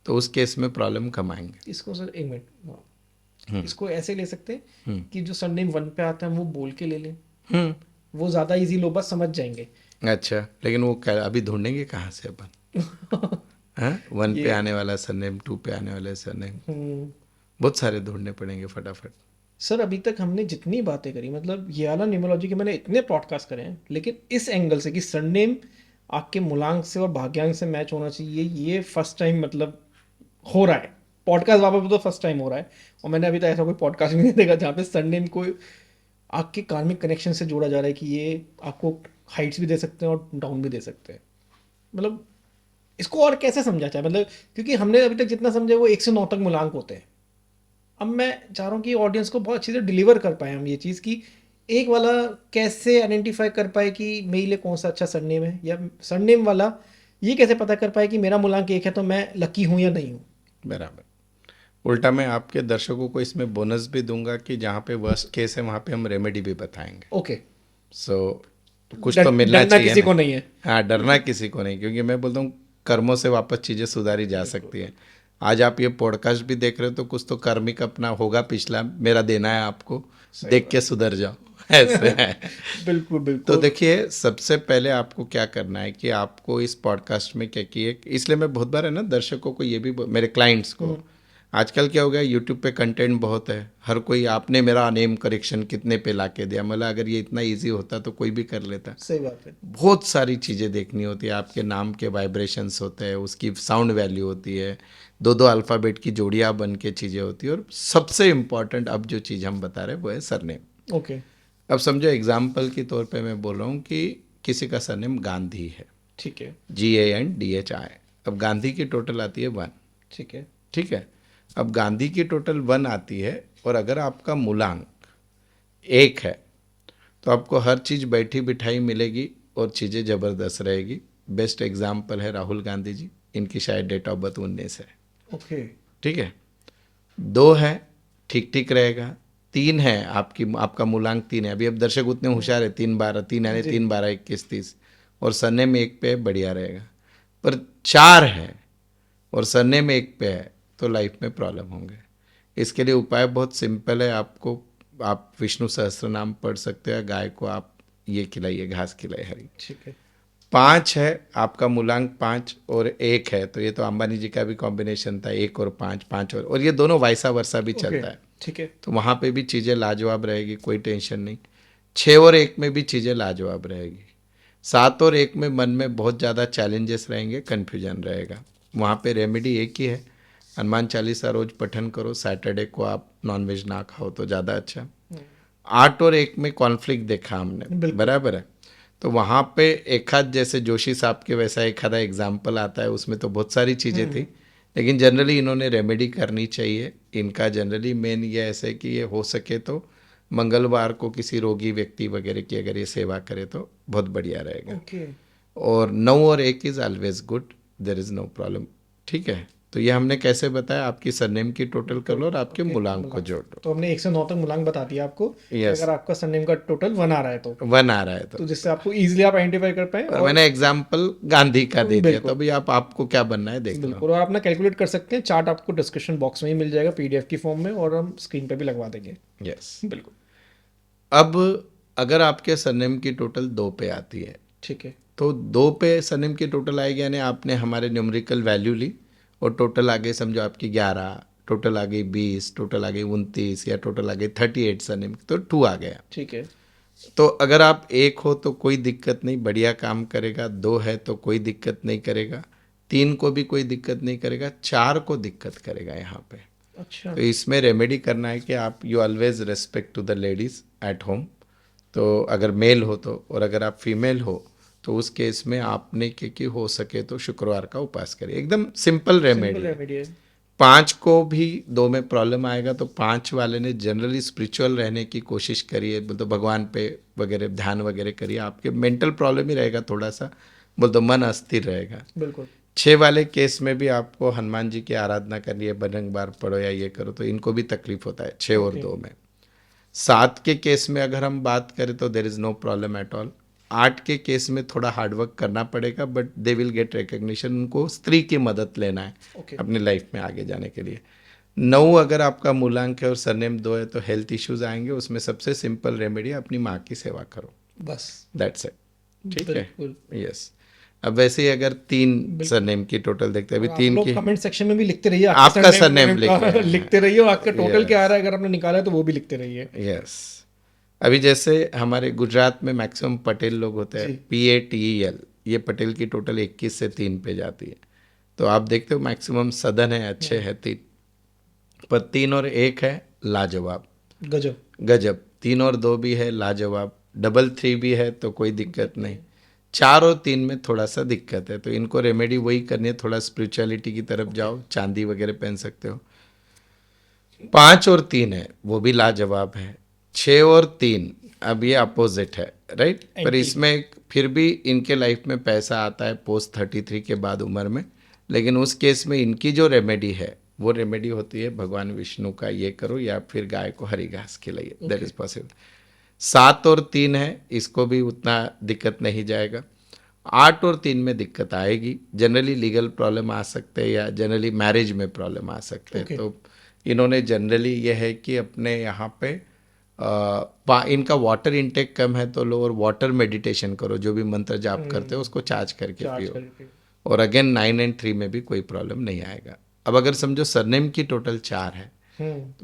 तो उस केस में प्रॉब्लम कम आएंगे। इसको सर एक मिनट, इसको ऐसे ले सकते हैं कि जो सरनेम 1 पे आता है वो बोल के ले लें, हम्म। वो ज़्यादा इजी लोग बस समझ जाएंगे। अच्छा, लेकिन वो अभी ढूंढेंगे कहाँ से अपन? हाँ, 1 पे ये आने वाला सरनेम, 2 पे आने वाले सरनेम हम्म, बहुत सारे ढूंढने पड़ेंगे फटाफट। सर अभी तक हमने जितनी बातें करी, मतलब ये वाला न्यूमरोलॉजी के मैंने इतने पॉडकास्ट करे हैं, लेकिन इस एंगल से कि सरनेम आपके मूलांक से और भाग्यांक से मैच होना चाहिए, ये फर्स्ट टाइम मतलब हो रहा है पॉडकास्ट वापस, तो फर्स्ट टाइम हो रहा है। और मैंने अभी तक ऐसा कोई पॉडकास्ट भी नहीं देखा जहाँ पे सरनेम को आपके कार्मिक कनेक्शन से जोड़ा जा रहा है कि ये आपको हाइट्स भी दे सकते हैं और डाउन भी दे सकते हैं। मतलब इसको और कैसे समझा जाए, मतलब क्योंकि हमने अभी तक जितना समझा वो 1 से 9 तक मूलांक होते हैं। अब मैं चाह रहा हूँ कि ऑडियंस को बहुत अच्छी से डिलीवर कर पाए हम ये चीज़ कि एक वाला कैसे आइडेंटिफाई कर पाए कि मेरे लिए कौन सा अच्छा सरनेम है, या सरनेम वाला ये कैसे पता कर पाए कि मेरा मूलांक 1 है तो मैं लकी हूँ या नहीं हूँ। बराबर। उल्टा मैं आपके दर्शकों को इसमें बोनस भी दूंगा कि जहाँ पे वर्स्ट केस है वहाँ पे हम रेमेडी भी बताएंगे। ओके। सो कुछ तो मिलना डरना चाहिए किसी ना। को नहीं है। हाँ, डरना किसी को नहीं, क्योंकि मैं बोलता हूँ कर्मों से वापस चीज़ें सुधारी जा सकती हैं। आज आप ये पॉडकास्ट भी देख रहे हो तो कुछ तो कार्मिक अपना होगा पिछला, मेरा देना है आपको, देख के सुधर जाओ। ऐसे है। बिल्कुल तो बिल्कुल। देखिए, सबसे पहले आपको क्या करना है कि आपको इस पॉडकास्ट में क्या किए, इसलिए मैं बहुत बार है ना दर्शकों को ये भी मेरे क्लाइंट्स को, आजकल क्या हो गया, यूट्यूब पे कंटेंट बहुत है, हर कोई आपने मेरा नेम करेक्शन कितने पे ला के दिया, मतलब अगर ये इतना इजी होता तो कोई भी कर लेता। सही बात है। बहुत सारी चीज़ें देखनी होती है, आपके नाम के वाइब्रेशंस होते हैं, उसकी साउंड वैल्यू होती है, 2 2 अल्फ़ाबेट की जोड़ियाँ बन के चीज़ें होती है, और सबसे इम्पॉर्टेंट अब जो चीज़ हम बता रहे हैं वो है सरनेम। ओके। अब समझो एग्जाम्पल के तौर पे मैं बोल रहा हूँ कि किसी का सरनेम गांधी है, ठीक है। GANDHI। अब गांधी की टोटल आती है 1, ठीक है। ठीक है? अब गांधी की टोटल 1 आती है, और अगर आपका मूलांक 1 है तो आपको हर चीज़ बैठी बिठाई मिलेगी और चीज़ें ज़बरदस्त रहेगी। बेस्ट एग्जाम्पल है राहुल गांधी जी, इनकी शायद डेट ऑफ बर्थ 19 है, ओके। ठीक है? 2 है, ठीक ठीक रहेगा। 3 है, आपका मूलांक 3 है, अभी अब दर्शक उतने होशियार है, 3 12 3 यानी जी। 3 12 21 30, और सरनेम 1 पे है, बढ़िया रहेगा। पर 4 है और सरनेम 1 पे है तो लाइफ में प्रॉब्लम होंगे। इसके लिए उपाय बहुत सिंपल है, आप विष्णु सहस्त्र नाम पढ़ सकते हैं, गाय को आप ये खिलाइए, घास खिलाइए हरी। ठीक है। 5 है, आपका मूलांक 5 और 1 है, तो ये तो अंबानी जी का भी कॉम्बिनेशन था, 1 और 5, 5 और ये दोनों वाइसा वर्सा भी ओके। चलता है, ठीक है। तो वहाँ पे भी चीज़ें लाजवाब रहेगी, कोई टेंशन नहीं। 6 और 1 में भी चीज़ें लाजवाब रहेगी। 7 और 1 में मन में बहुत ज़्यादा चैलेंजेस रहेंगे, कन्फ्यूजन रहेगा। वहाँ पे रेमेडी एक ही है, हनुमान चालीसा रोज पठन करो, सैटरडे को आप नॉनवेज ना खाओ तो ज़्यादा अच्छा। 8 और 1 में कॉन्फ्लिक्ट देखा हमने, बिल्कुल। बराबर है? तो वहाँ पे एक आध, जैसे जोशी साहब के वैसा एक आधा एग्जाम्पल आता है, उसमें तो बहुत सारी चीज़ें थी, लेकिन जनरली इन्होंने रेमेडी करनी चाहिए। इनका जनरली मेन ये ऐसे कि ये हो सके तो मंगलवार को किसी रोगी व्यक्ति वगैरह की अगर ये सेवा करे तो बहुत बढ़िया रहेगा। ओके। और 9 और 1 is always good, there is no problem, ठीक है? तो ये हमने कैसे बताया, आपकी सरनेम की टोटल कर लो और आपके ओके, मूलांक को मूलांक। जोड़ लो। तो हमने 1 से 9 तक मूलांक बता दिया आपको कि यस, अगर आपका सरनेम का टोटल 1 आ रहा है तो 1 आ रहा है तो जिससे आपको इजीली आप आइडेंटिफाई कर पाए। और और मैंने एग्जाम्पल गांधी का दे दिया, तो बिल्कुल अभी आपको क्या बनना है देख लो। बिल्कुल, और अपना कैलकुलेट कर सकते हैं, चार्ट आपको डिस्क्रिप्शन बॉक्स में ही मिल जाएगा पीडीएफ की फॉर्म में, और हम स्क्रीन पे भी लगवा देंगे। यस। बिल्कुल। अब अगर आपके सरनेम की टोटल 2 पे आती है, ठीक है। तो 2 पे सरनेम की टोटल आएगी, यानी आपने हमारे न्यूमेरिकल वैल्यू ली और टोटल आ गई, समझो आपकी 11, टोटल आ गई 20, टोटल आ गई 29, या टोटल आ गई 38 सरनेम, तो 2 आ गया। ठीक है। तो अगर आप 1 हो तो कोई दिक्कत नहीं, बढ़िया काम करेगा। 2 है तो कोई दिक्कत नहीं करेगा। 3 को भी कोई दिक्कत नहीं करेगा। 4 को दिक्कत करेगा यहाँ पे। अच्छा। तो इसमें रेमेडी करना है कि आप you always respect to the ladies at home. तो अगर मेल हो तो, और अगर आप फीमेल हो तो उस केस में आपने कि हो सके तो शुक्रवार का उपास करिए, एकदम सिंपल रेमेडी सिंपल है। रेमेडी है। 5 को भी 2 में प्रॉब्लम आएगा तो 5 वाले ने जनरली स्पिरिचुअल रहने की कोशिश करिए, बोल तो भगवान पे वगैरह ध्यान वगैरह करिए, आपके मेंटल प्रॉब्लम ही रहेगा थोड़ा सा, बोल तो मन अस्थिर रहेगा। बिल्कुल। 6 वाले केस में भी आपको हनुमान जी की आराधना करनी है, बजरंग बार पढ़ो या ये करो, तो इनको भी तकलीफ होता है 6 और 2 में। 7 के केस में अगर हम बात करें तो there is no problem at all. 8 के केस में थोड़ा हार्डवर्क करना पड़ेगा, but they will get recognition, उनको स्त्री की मदद लेना है ओके। अपनी लाइफ में आगे जाने के लिए। 9 अगर आपका मूलांक है और सरनेम 2 है तो हेल्थ इश्यूज आएंगे, उसमें सबसे सिंपल रेमेडी अपनी माँ की सेवा करो, बस। That's it. ठीक है, बिल्कुल। यस। अब वैसे ही अगर 3 सरनेम की टोटल देखते हैं, अभी आप 3 लोग की कमेंट सेक्शन में भी लिखते रहिए आपका सरनेम लिखे लिखते रहिए, और आपका टोटल Yes. क्या आ रहा है अगर आपने निकाला है तो वो भी लिखते रहिए। यस। अभी जैसे हमारे गुजरात में मैक्सिमम पटेल लोग होते हैं, जी। PATEL, ये पटेल की टोटल 21 से 3 पे जाती है, तो आप देखते हो मैक्सिमम सदन है, अच्छे है 3, पर 3 और 1 है लाजवाब, गजब। गजब। 3 और 2 भी है लाजवाब, डबल 3 भी है तो कोई दिक्कत नहीं। 4 और 3 में थोड़ा सा दिक्कत है, तो इनको रेमेडी वही करनी है, थोड़ा स्पिरिचुअलिटी की तरफ जाओ, चांदी वगैरह पहन सकते हो। 5 और 3 है वो भी लाजवाब है। 6 और 3 अब ये अपोजिट है, राइट। पर इसमें फिर भी इनके लाइफ में पैसा आता है पोस्ट 33 के बाद उम्र में, लेकिन उस केस में इनकी जो रेमेडी है वो रेमेडी होती है भगवान विष्णु का ये करो, या फिर गाय को हरी घास खिलाइए, दैट इज पॉसिबल। 7 और 3 है, इसको भी उतना दिक्कत नहीं जाएगा। 8 और 3 में दिक्कत आएगी, जनरली लीगल प्रॉब्लम आ सकते हैं या जनरली मैरिज में प्रॉब्लम आ सकते हैं। तो इन्होंने जनरली यह है कि अपने यहाँ पे इनका वाटर इनटेक कम है तो लो, और वाटर मेडिटेशन करो, जो भी मंत्र जाप करते हो उसको चार्ज करके पियो, और अगेन 9 एंड 3 में भी कोई प्रॉब्लम नहीं आएगा। अब अगर समझो सरनेम की टोटल 4 है,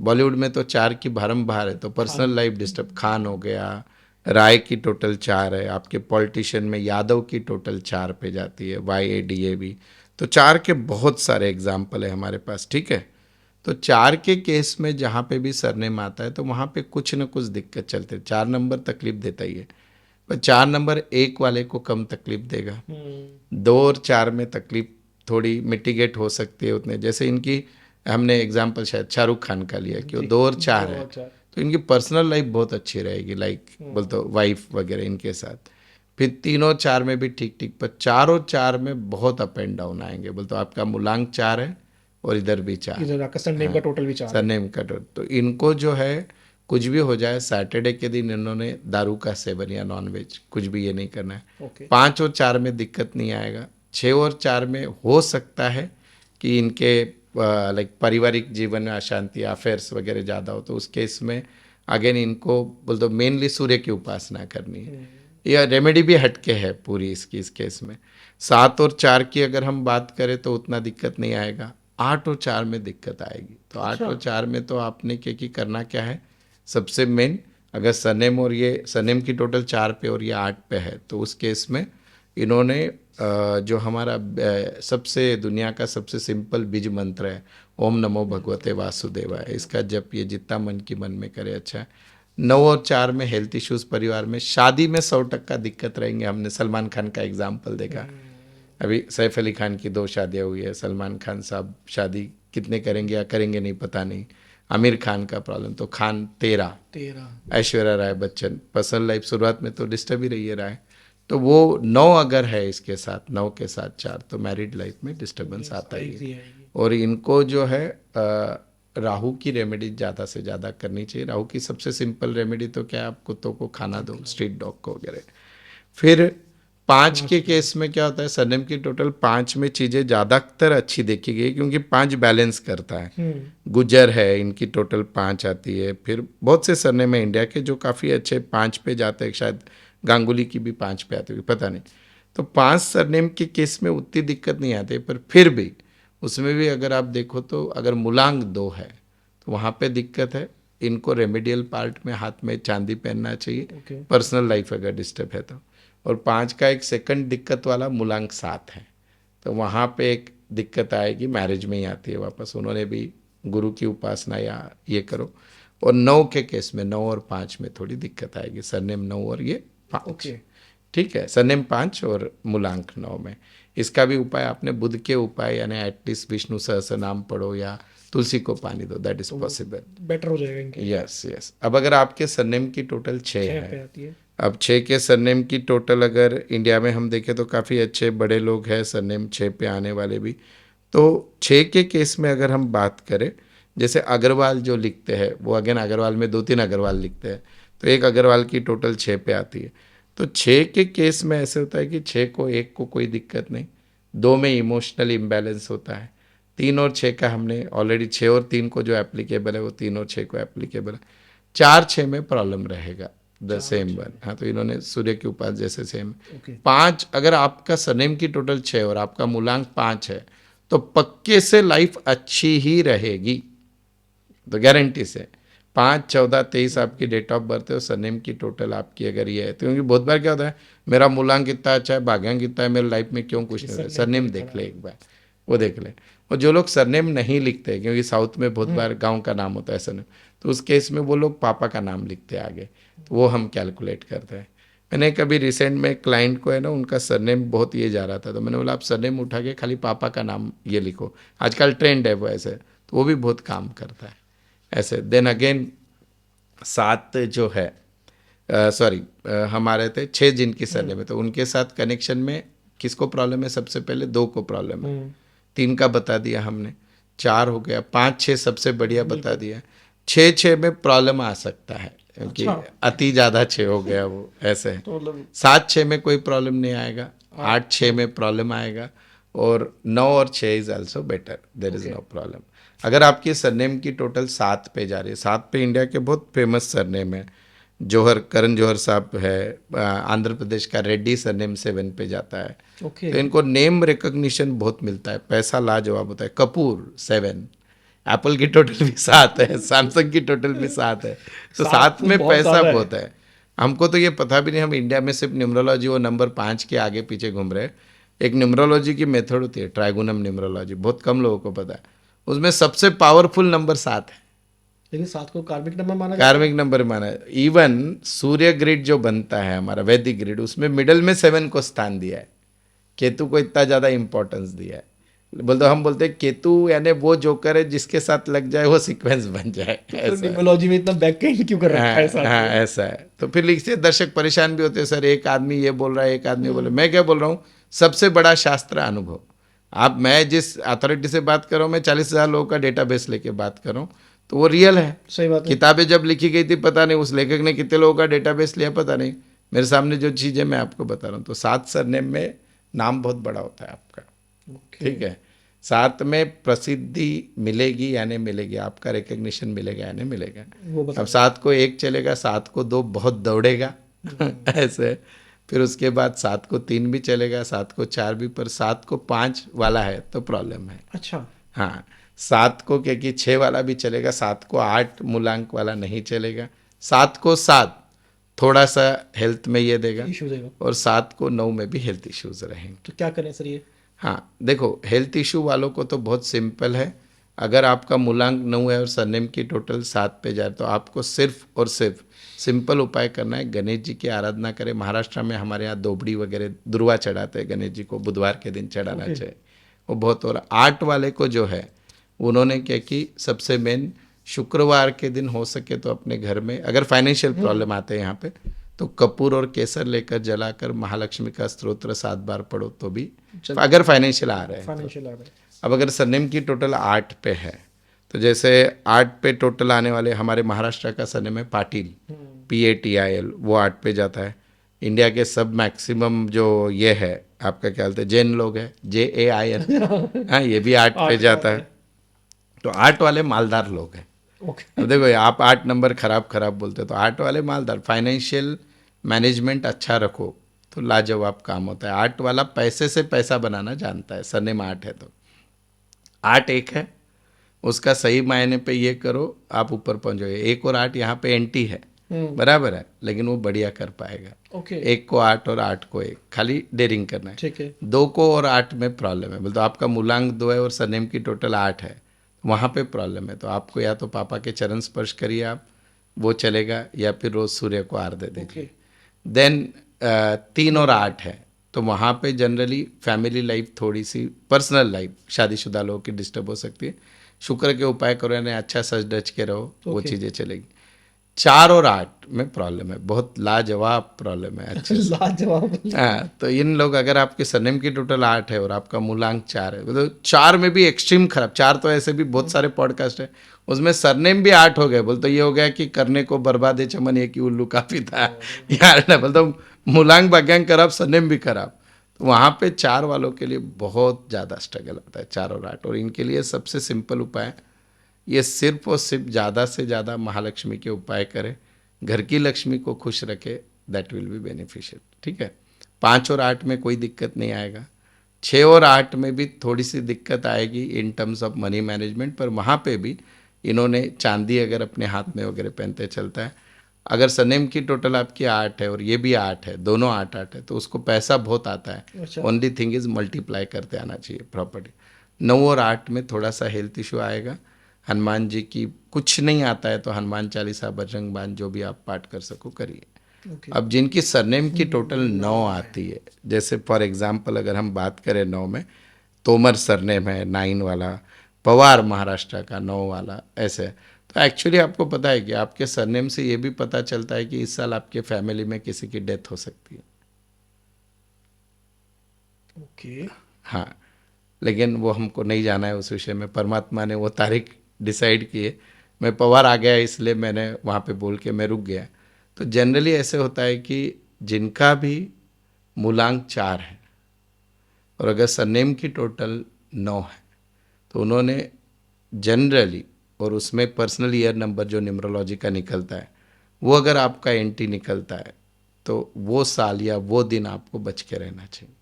बॉलीवुड में तो 4 की भारंभार है, तो पर्सनल लाइफ डिस्टर्ब, खान हो गया, राय की टोटल 4 है, आपके पॉलिटिशियन में यादव की टोटल 4 पे जाती है, YADAB, तो 4 के बहुत सारे एग्जाम्पल है हमारे पास, ठीक है। तो 4 के केस में जहाँ पे भी सरनेम आता है तो वहाँ पे कुछ न कुछ दिक्कत चलती है। 4 नंबर तकलीफ देता ही है, पर 4 नंबर 1 वाले को कम तकलीफ देगा, 2 और 4 में तकलीफ थोड़ी मिटिगेट हो सकती है उतने, जैसे इनकी हमने एग्जाम्पल शायद शाहरुख खान का लिया कि वो 2 और 4 है, तो इनकी पर्सनल लाइफ बहुत अच्छी रहेगी, लाइक बोलते वाइफ वगैरह इनके साथ। फिर 3 और 4 में भी ठीक ठीक, पर 4 और 4 में बहुत अप एंड डाउन आएंगे, बोलते आपका मूलांक 4 है और इधर भी 4, इधर आपका सरनेम का टोटल भी 4 है। सरनेम का टोटल, तो इनको जो है कुछ भी हो जाए, सैटरडे के दिन इन्होंने दारू का सेवन या नॉनवेज कुछ भी ये नहीं करना है। 5 और 4 में दिक्कत नहीं आएगा। 6 और 4 में हो सकता है कि इनके लाइक पारिवारिक जीवन में अशांति, अफेयर्स वगैरह ज़्यादा हो, तो उस केस में अगेन इनको बोल दो मेनली सूर्य की उपासना करनी है, यह रेमेडी भी हटके है पूरी इसकी इस केस में। 7 और 4 की अगर हम बात करें तो उतना दिक्कत नहीं आएगा। 8 और 4 में दिक्कत आएगी, तो 8 और 4 में तो आपने क्या करना क्या है, सबसे मेन, अगर सरनेम और ये सरनेम की टोटल 4 पे और ये 8 पे है, तो उस केस में इन्होंने जो हमारा सबसे दुनिया का सबसे सिंपल बीज मंत्र है, ओम नमो भगवते वासुदेवाय, इसका जप ये जितना मन की मन में करे अच्छा है। 9 और 4 में हेल्थ इश्यूज परिवार में, शादी में 100% दिक्कत रहेंगे। हमने सलमान खान का एग्जाम्पल देखा, अभी सैफ अली खान की 2 शादियाँ हुई है, सलमान खान साहब शादी कितने करेंगे या करेंगे नहीं पता नहीं। आमिर खान का प्रॉब्लम, तो खान 13, ऐश्वर्या राय बच्चन, पर्सनल लाइफ शुरुआत में तो डिस्टर्ब ही रही है राय, तो वो 9 अगर है इसके साथ, 9 के साथ 4, तो मैरिड लाइफ में डिस्टर्बेंस आता ही है। और इनको जो है राहु की रेमेडी ज़्यादा से ज़्यादा करनी चाहिए। राहु की सबसे सिंपल रेमेडी तो क्या है, आप कुत्तों को खाना दो, स्ट्रीट डॉग को वगैरह। फिर 5 के केस में क्या होता है, सरनेम की टोटल 5 में चीज़ें ज़्यादातर अच्छी देखी गई, क्योंकि 5 बैलेंस करता है। गुजर है, इनकी टोटल 5 आती है। फिर बहुत से सरनेम है इंडिया के जो काफ़ी अच्छे 5 पे जाते हैं, शायद गांगुली की भी 5 पे आती हुई पता नहीं। तो 5 सरनेम के केस में उतनी दिक्कत नहीं आती, पर फिर भी उसमें भी अगर आप देखो तो अगर मूलांक 2 है तो वहाँ पे दिक्कत है। इनको रेमेडियल पार्ट में हाथ में चांदी पहनना चाहिए, पर्सनल लाइफ अगर डिस्टर्ब है तो। और 5 का एक सेकंड दिक्कत वाला मूलांक 7 है, तो वहाँ पे एक दिक्कत आएगी, मैरिज में ही आती है वापस। उन्होंने भी गुरु की उपासना या ये करो। और 9 के केस में 9 और 5 में थोड़ी दिक्कत आएगी, सरनेम 9 और ये 5। ठीक है, सरनेम 5 और मूलांक 9 में। इसका भी उपाय आपने बुध के उपाय यानी एटलीस्ट विष्णु सहस्त्र नाम पढ़ो या तुलसी को पानी दो, दैट इज पॉसिबल। बेटर हो जाएगा इनके। Yes yes. अब अगर आपके सरनेम की टोटल 6 छह है, पे आती है। अब 6 के सरनेम की टोटल अगर इंडिया में हम देखें तो काफ़ी अच्छे बड़े लोग हैं सरनेम 6 पे आने वाले भी। तो 6 के केस में अगर हम बात करें, जैसे अग्रवाल जो लिखते हैं वो अगेन अग्रवाल में 2-3 अग्रवाल लिखते हैं, तो एक अग्रवाल की टोटल 6 पे आती है। तो 6 के केस में ऐसे होता है कि 6 को 1 को कोई दिक्कत नहीं, 2 में इमोशनल इम्बैलेंस होता है, 3 और 6 का हमने ऑलरेडी 6 और 3 को जो एप्लीकेबल है वो 3 और 6 को एप्लीकेबल है। 4-6 में प्रॉब्लम रहेगा द सेम वन। हाँ, तो इन्होंने सूर्य के उपास जैसे सेम। ओके। 5 अगर आपका सरनेम की टोटल 6 और आपका मूलांक 5 है तो पक्के से लाइफ अच्छी ही रहेगी, तो गारंटी से। 5, 14, 23 आपकी डेट ऑफ बर्थ है और सरनेम की टोटल आपकी अगर ये है, तो क्योंकि बहुत बार क्या होता है, मेरा मूलांक कितना अच्छा है, भाग्यांक कितना है, मेरी लाइफ में क्यों कुछ नहीं होता, सरनेम देख ले एक बार, वो देख ले। और जो लोग सरनेम नहीं लिखते, क्योंकि साउथ में बहुत बार गांव का नाम होता है सरनेम, तो उस केस में वो लोग पापा का नाम लिखते हैं आगे, तो वो हम कैलकुलेट करते हैं। मैंने कभी रिसेंट में क्लाइंट को है ना, उनका सरनेम बहुत ये जा रहा था, तो मैंने बोला आप सरनेम उठा के खाली पापा का नाम ये लिखो, आजकल ट्रेंड है वो ऐसे, तो वो भी बहुत काम करता है ऐसे। देन अगेन 7 जो है, सॉरी हमारे थे 6 जिनकी सरनेम है, तो उनके साथ कनेक्शन में किसको प्रॉब्लम है, सबसे पहले 2 को प्रॉब्लम है, 3 का बता दिया हमने, 4 हो गया, 5, 6 सबसे बढ़िया बता दिया। 6 में प्रॉब्लम आ सकता है क्योंकि अति ज़्यादा 6 हो गया वो ऐसे है। 7-6 में कोई प्रॉब्लम नहीं आएगा, 8-6 में प्रॉब्लम आएगा, और 9 और 6 is also better, there is no problem. अगर आपकी सरनेम की टोटल 7 पे जा रही है, 7 पे इंडिया के बहुत फेमस सरनेम है, जौहर, करण जौहर साहब है, आंध्र प्रदेश का रेड्डी सरनेम 7 पे जाता है, ओके। तो इनको नेम रिकॉग्निशन बहुत मिलता है, पैसा लाजवाब होता है। कपूर 7, एप्पल की टोटल भी 7 है, सैमसंग की टोटल भी 7 है, तो 7 में बहुत पैसा ज़्यादा है। बहुत है। हमको तो ये पता भी नहीं, हम इंडिया में सिर्फ न्यूमरोलॉजी वो नंबर 5 के आगे पीछे घूम रहे हैं। एक न्यूमरोलॉजी की मेथड होती है ट्राइगोनम न्यूमरोलॉजी, बहुत कम लोगों को पता है, उसमें सबसे पावरफुल नंबर 7 है, लेकिन 7 को कार्मिक नंबर माना जाता है। कार्मिक नंबर माना है। इवन सूर्य ग्रिड जो बनता है हमारा वैदिक ग्रिड, उसमें मिडल में 7 को स्थान दिया है, केतु को इतना ज़्यादा इंपॉर्टेंस दिया है। बोलते हम बोलते हैं केतु यानी वो जोकर है जिसके साथ लग जाए वो सीक्वेंस बन जाए, तो ऐसा है। न्यूमरोलॉजी में इतना बैकएंड क्यों कर रखा है हाँ साथ हाँ, में? ऐसा है। तो फिर लिखते दर्शक परेशान भी होते हैं, सर एक आदमी ये बोल रहा है, एक आदमी बोल रहा है। मैं क्या बोल रहा हूँ, सबसे बड़ा शास्त्र अनुभव। आप, मैं जिस अथॉरिटी से बात कर रहा हूँ, मैं 40,000 लोगों का डेटाबेस लेके बात कर रहा हूँ, तो वो रियल है। सही बात है। किताबें जब लिखी गई थी पता नहीं उस लेखक ने कितने लोगों का डेटाबेस लिया पता नहीं, मेरे सामने जो चीज़ें मैं आपको बता रहा हूँ। तो 7 सरनेम में नाम बहुत बड़ा होता है आपका, ठीक है। 7 में प्रसिद्धि मिलेगी या नहीं मिलेगी, आपका रिकग्निशन मिलेगा या नहीं मिलेगा। वो बता अब 7 को 1 चलेगा, 7 को 2 बहुत दौड़ेगा ऐसे। फिर उसके बाद 7 को 3 भी चलेगा, 7 को 4 भी, पर 7 को 5 वाला है तो प्रॉब्लम है। अच्छा। हाँ, 7 को क्योंकि 6 वाला भी चलेगा, 7 को 8 मूलांक वाला नहीं चलेगा, 7 को 7 थोड़ा सा हेल्थ में ये देगा, इशू देगा। और 7 को 9 में भी हेल्थ इश्यूज रहेंगे। तो क्या करें सर ये? हाँ देखो, हेल्थ इशू वालों को तो बहुत सिंपल है। अगर आपका मूलांक 9 है और सरनेम की टोटल 7 पे जाए, तो आपको सिर्फ और सिर्फ सिंपल उपाय करना है, गणेश जी की आराधना करें। महाराष्ट्र में हमारे यहाँ दोबड़ी वगैरह दुर्वा चढ़ाते हैं गणेश जी को, बुधवार के दिन चढ़ाना चाहिए, वो बहुत। और 8 वाले को जो है उन्होंने क्या कि सबसे मेन शुक्रवार के दिन हो सके तो अपने घर में, अगर फाइनेंशियल प्रॉब्लम आते हैं यहाँ पे, तो कपूर और केसर लेकर जलाकर महालक्ष्मी का स्तोत्र 7 बार पढ़ो तो भी, अगर फाइनेंशियल आ रहे हैं तो। फाइनेंशियल आ रहा है। अब अगर सरनेम की टोटल 8 पे है, तो जैसे 8 पे टोटल आने वाले हमारे महाराष्ट्र का सरनेम है पाटिल, PATIL, वो 8 पे जाता है। इंडिया के सब मैक्सिमम जो ये है आपका क्या बोलते हैं जैन लोग हैं, JAIN, हाँ ये भी 8 पे जाता है। तो 8 वाले मालदार लोग हैं। ओके। अब देखो आप 8 नंबर खराब बोलते हो, तो 8 वाले मालदार, फाइनेंशियल मैनेजमेंट अच्छा रखो तो लाजवाब काम होता है। 8 वाला पैसे से पैसा बनाना जानता है, सरनेम 8 है तो। 8 एक है, उसका सही मायने पे ये करो आप ऊपर पहुंचोगे। 1 और 8 यहाँ पे एंटी है, बराबर है, लेकिन वो बढ़िया कर पाएगा। ओके। 1 को 8 और 8 को 1, खाली डेयरिंग करना है। ठीक है। 2 को और 8 में प्रॉब्लम है, बोलते तो आपका मूलांक 2 है और सरनेम की टोटल 8 है, वहाँ पे प्रॉब्लम है। तो आपको या तो पापा के चरण स्पर्श करिए आप, वो चलेगा, या फिर रोज सूर्य को आरती दीजिए। देन 3 और 8 है, तो वहाँ पे जनरली फैमिली लाइफ थोड़ी सी, पर्सनल लाइफ शादीशुदा लोगों की डिस्टर्ब हो सकती है। शुक्र के उपाय करो, यानी अच्छा सच डच के रहो, वो Okay. चीज़ें चलेगी। 4 और 8 में प्रॉब्लम है, बहुत लाजवाब प्रॉब्लम है अच्छे से। लाजवाब। हाँ, तो इन लोग, अगर आपके सरनेम की टोटल 8 है और आपका मूलांक 4 है, तो 4 में भी एक्सट्रीम खराब। 4 तो ऐसे भी बहुत सारे पॉडकास्ट है, उसमें सरनेम भी 8 हो गए, बोल तो ये हो गया कि करने को बर्बादे चमन ये की उल्लू काफी था यार ना, बोल तो मूलांक भाग्यांक खराब, सरनेम भी खराब। तो वहाँ पे 4 वालों के लिए बहुत ज़्यादा स्ट्रगल आता है, 4 और 8। और इनके लिए सबसे सिंपल उपाय, ये सिर्फ और सिर्फ ज़्यादा से ज़्यादा महालक्ष्मी के उपाय करें, घर की लक्ष्मी को खुश रखे, दैट विल बी बेनिफिशियल। ठीक है, 5 और 8 में कोई दिक्कत नहीं आएगा। 6 और 8 में भी थोड़ी सी दिक्कत आएगी in terms of money management, पर वहाँ पे भी इन्होंने चांदी अगर अपने हाथ में वगैरह पहनते चलता है। अगर सरनेम की टोटल आपकी 8 है और ये भी 8 है, दोनों 8-8 है, तो उसको पैसा बहुत आता है। अच्छा। ओनली थिंग इज मल्टीप्लाई करते आना चाहिए प्रॉपर्टी। 9 और 8 में थोड़ा सा हेल्थ इशू आएगा। हनुमान जी की कुछ नहीं आता है तो हनुमान चालीसा, बजरंग बाण, जो भी आप पाठ कर सको करिए। ओके। अब जिनकी सरनेम की टोटल 9 आती है, जैसे फॉर एग्जांपल अगर हम बात करें 9 में, तोमर सरनेम है 9 वाला, पवार महाराष्ट्र का 9 वाला, ऐसे। तो एक्चुअली आपको पता है कि आपके सरनेम से ये भी पता चलता है कि इस साल आपके फैमिली में किसी की डेथ हो सकती है। ओके। हाँ, लेकिन वो हमको नहीं जाना है उस विषय में, परमात्मा ने वो तारीख डिसाइड की है। मैं पवार आ गया इसलिए मैंने वहाँ पे बोल के मैं रुक गया। तो जनरली ऐसे होता है कि जिनका भी मूलांक 4 है और अगर सरनेम की टोटल 9 है, तो उन्होंने जनरली, और उसमें पर्सनल ईयर नंबर जो न्यूमरोलॉजी का निकलता है, वो अगर आपका एंटी निकलता है, तो वो साल या वो दिन आपको बच के रहना चाहिए।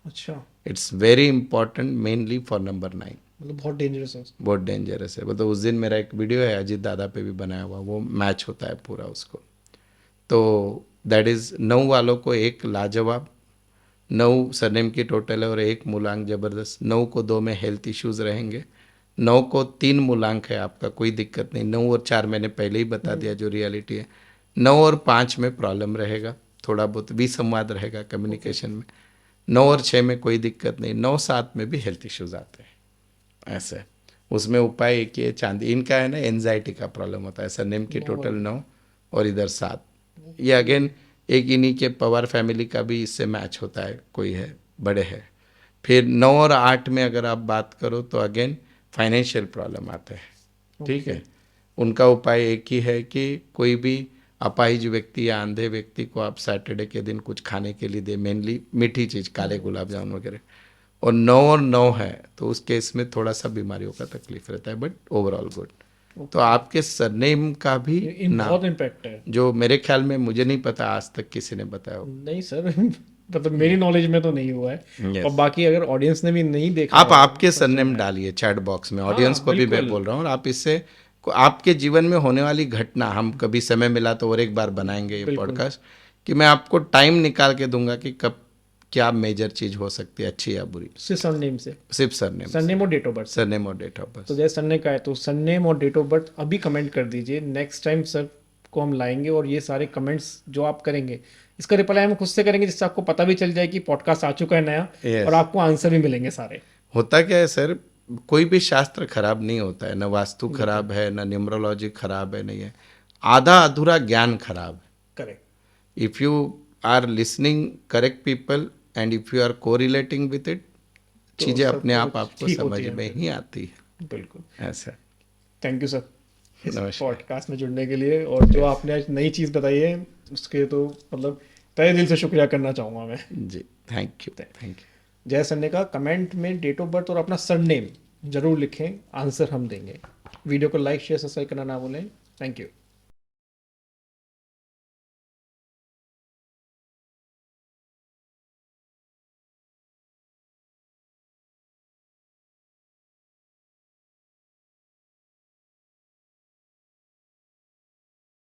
अच्छा, it's very important, mainly for number 9। मतलब बहुत डेंजरस है। बहुत डेंजरस है। मतलब उस दिन मेरा एक वीडियो है अजीत दादा पे भी बनाया हुआ, वो मैच होता है पूरा उसको। तो दैट इज़ 9 वालों को एक लाजवाब, 9 सरनेम की टोटल है और एक मूलांक ज़बरदस्त। 9 को 2 में हेल्थ इश्यूज़ रहेंगे, 9 को 3 मूलांक है आपका, कोई दिक्कत नहीं। 9 और 4 मैंने पहले ही बता दिया जो रियलिटी है। 9 और 5 में प्रॉब्लम रहेगा, थोड़ा बहुत विसंवाद रहेगा कम्युनिकेशन में। 9 और 6 में कोई दिक्कत नहीं। 9-7 में भी हेल्थ इश्यूज़ आते हैं ऐसे। उसमें उपाय एक ही है, चांदी। इनका है ना एनजाइटी का प्रॉब्लम होता है, सरनेम की टोटल 9 और इधर 7। ये अगेन एक इन्हीं के पवार फैमिली का भी इससे मैच होता है, कोई है बड़े है। फिर 9 और 8 में अगर आप बात करो तो अगेन फाइनेंशियल प्रॉब्लम आते हैं। ठीक है, उनका उपाय एक ही है कि कोई भी अपाहिज व्यक्ति या अंधे व्यक्ति को आप सैटरडे के दिन कुछ खाने के लिए दे, मेनली मीठी चीज़, काले गुलाब जामुन वगैरह। और 9 और 9 है तो उस केस में थोड़ा सा बीमारियों का तकलीफ रहता है, बट ओवरऑल गुड। तो आपके सरनेम का भी इन नाम, बहुत इम्पैक्ट है। जो मेरे ख्याल में, मुझे नहीं पता आज तक किसी ने बताया हो। नहीं सर, मतलब मेरी नॉलेज में तो नहीं हुआ है। Yes. और बाकी अगर ऑडियंस ने भी नहीं देखा आप होगा, आपके तो सरनेम सुना है। डालिए चैट बॉक्स में, हाँ, ऑडियंस को भी मैं बिल्कुल। बोल रहा हूँ। और आप इससे आपके जीवन में होने वाली घटना, हम कभी समय मिला तो और एक बार बनाएंगे ये बिल्कुल। पॉडकास्ट, कि मैं आपको टाइम निकाल के दूंगा कि कब क्या मेजर चीज़ हो सकती है, अच्छी या बुरी, सिर्फ सरनेम से, सिर्फ सरनेम से, सरनेम और डेट ऑफ बर्थ। सरनेम और डेट ऑफ बर्थ। तो जैसे सर ने कहा है, तो सरनेम और डेट ऑफ बर्थ अभी कमेंट कर दीजिए। नेक्स्ट टाइम सर को हम लाएंगे और ये सारे कमेंट्स जो आप करेंगे, इसका रिप्लाई हम खुद से करेंगे, जिससे आपको पता भी चल जाए कि पॉडकास्ट आ चुका है नया। Yes. और आपको आंसर भी मिलेंगे सारे। होता क्या है सर, कोई भी शास्त्र खराब नहीं होता है, न वास्तु खराब है, न न्यूमरोलॉजी खराब है, नहीं है, आधा अधूरा ज्ञान खराब है। Correct. If you are listening correct people and if you are correlating with it, तो चीज़ें सब अपने आप कुछ आपको ठीक समझ होती है। में ही आती है। बिल्कुल। ऐसा। थैंक यू सर इस नमस्कार। पॉडकास्ट में जुड़ने के लिए, और जो आपने आज नई चीज़ बताई है उसके तो मतलब तहे दिल से शुक्रिया करना चाहूँगा मैं। जी, थैंक यू। जय सर ने कहा कमेंट में डेट ऑफ बर्थ और अपना सरनेम जरूर लिखें, आंसर हम देंगे। वीडियो को लाइक शेयर सब्सक्राइब करना ना भूलें। Thank you.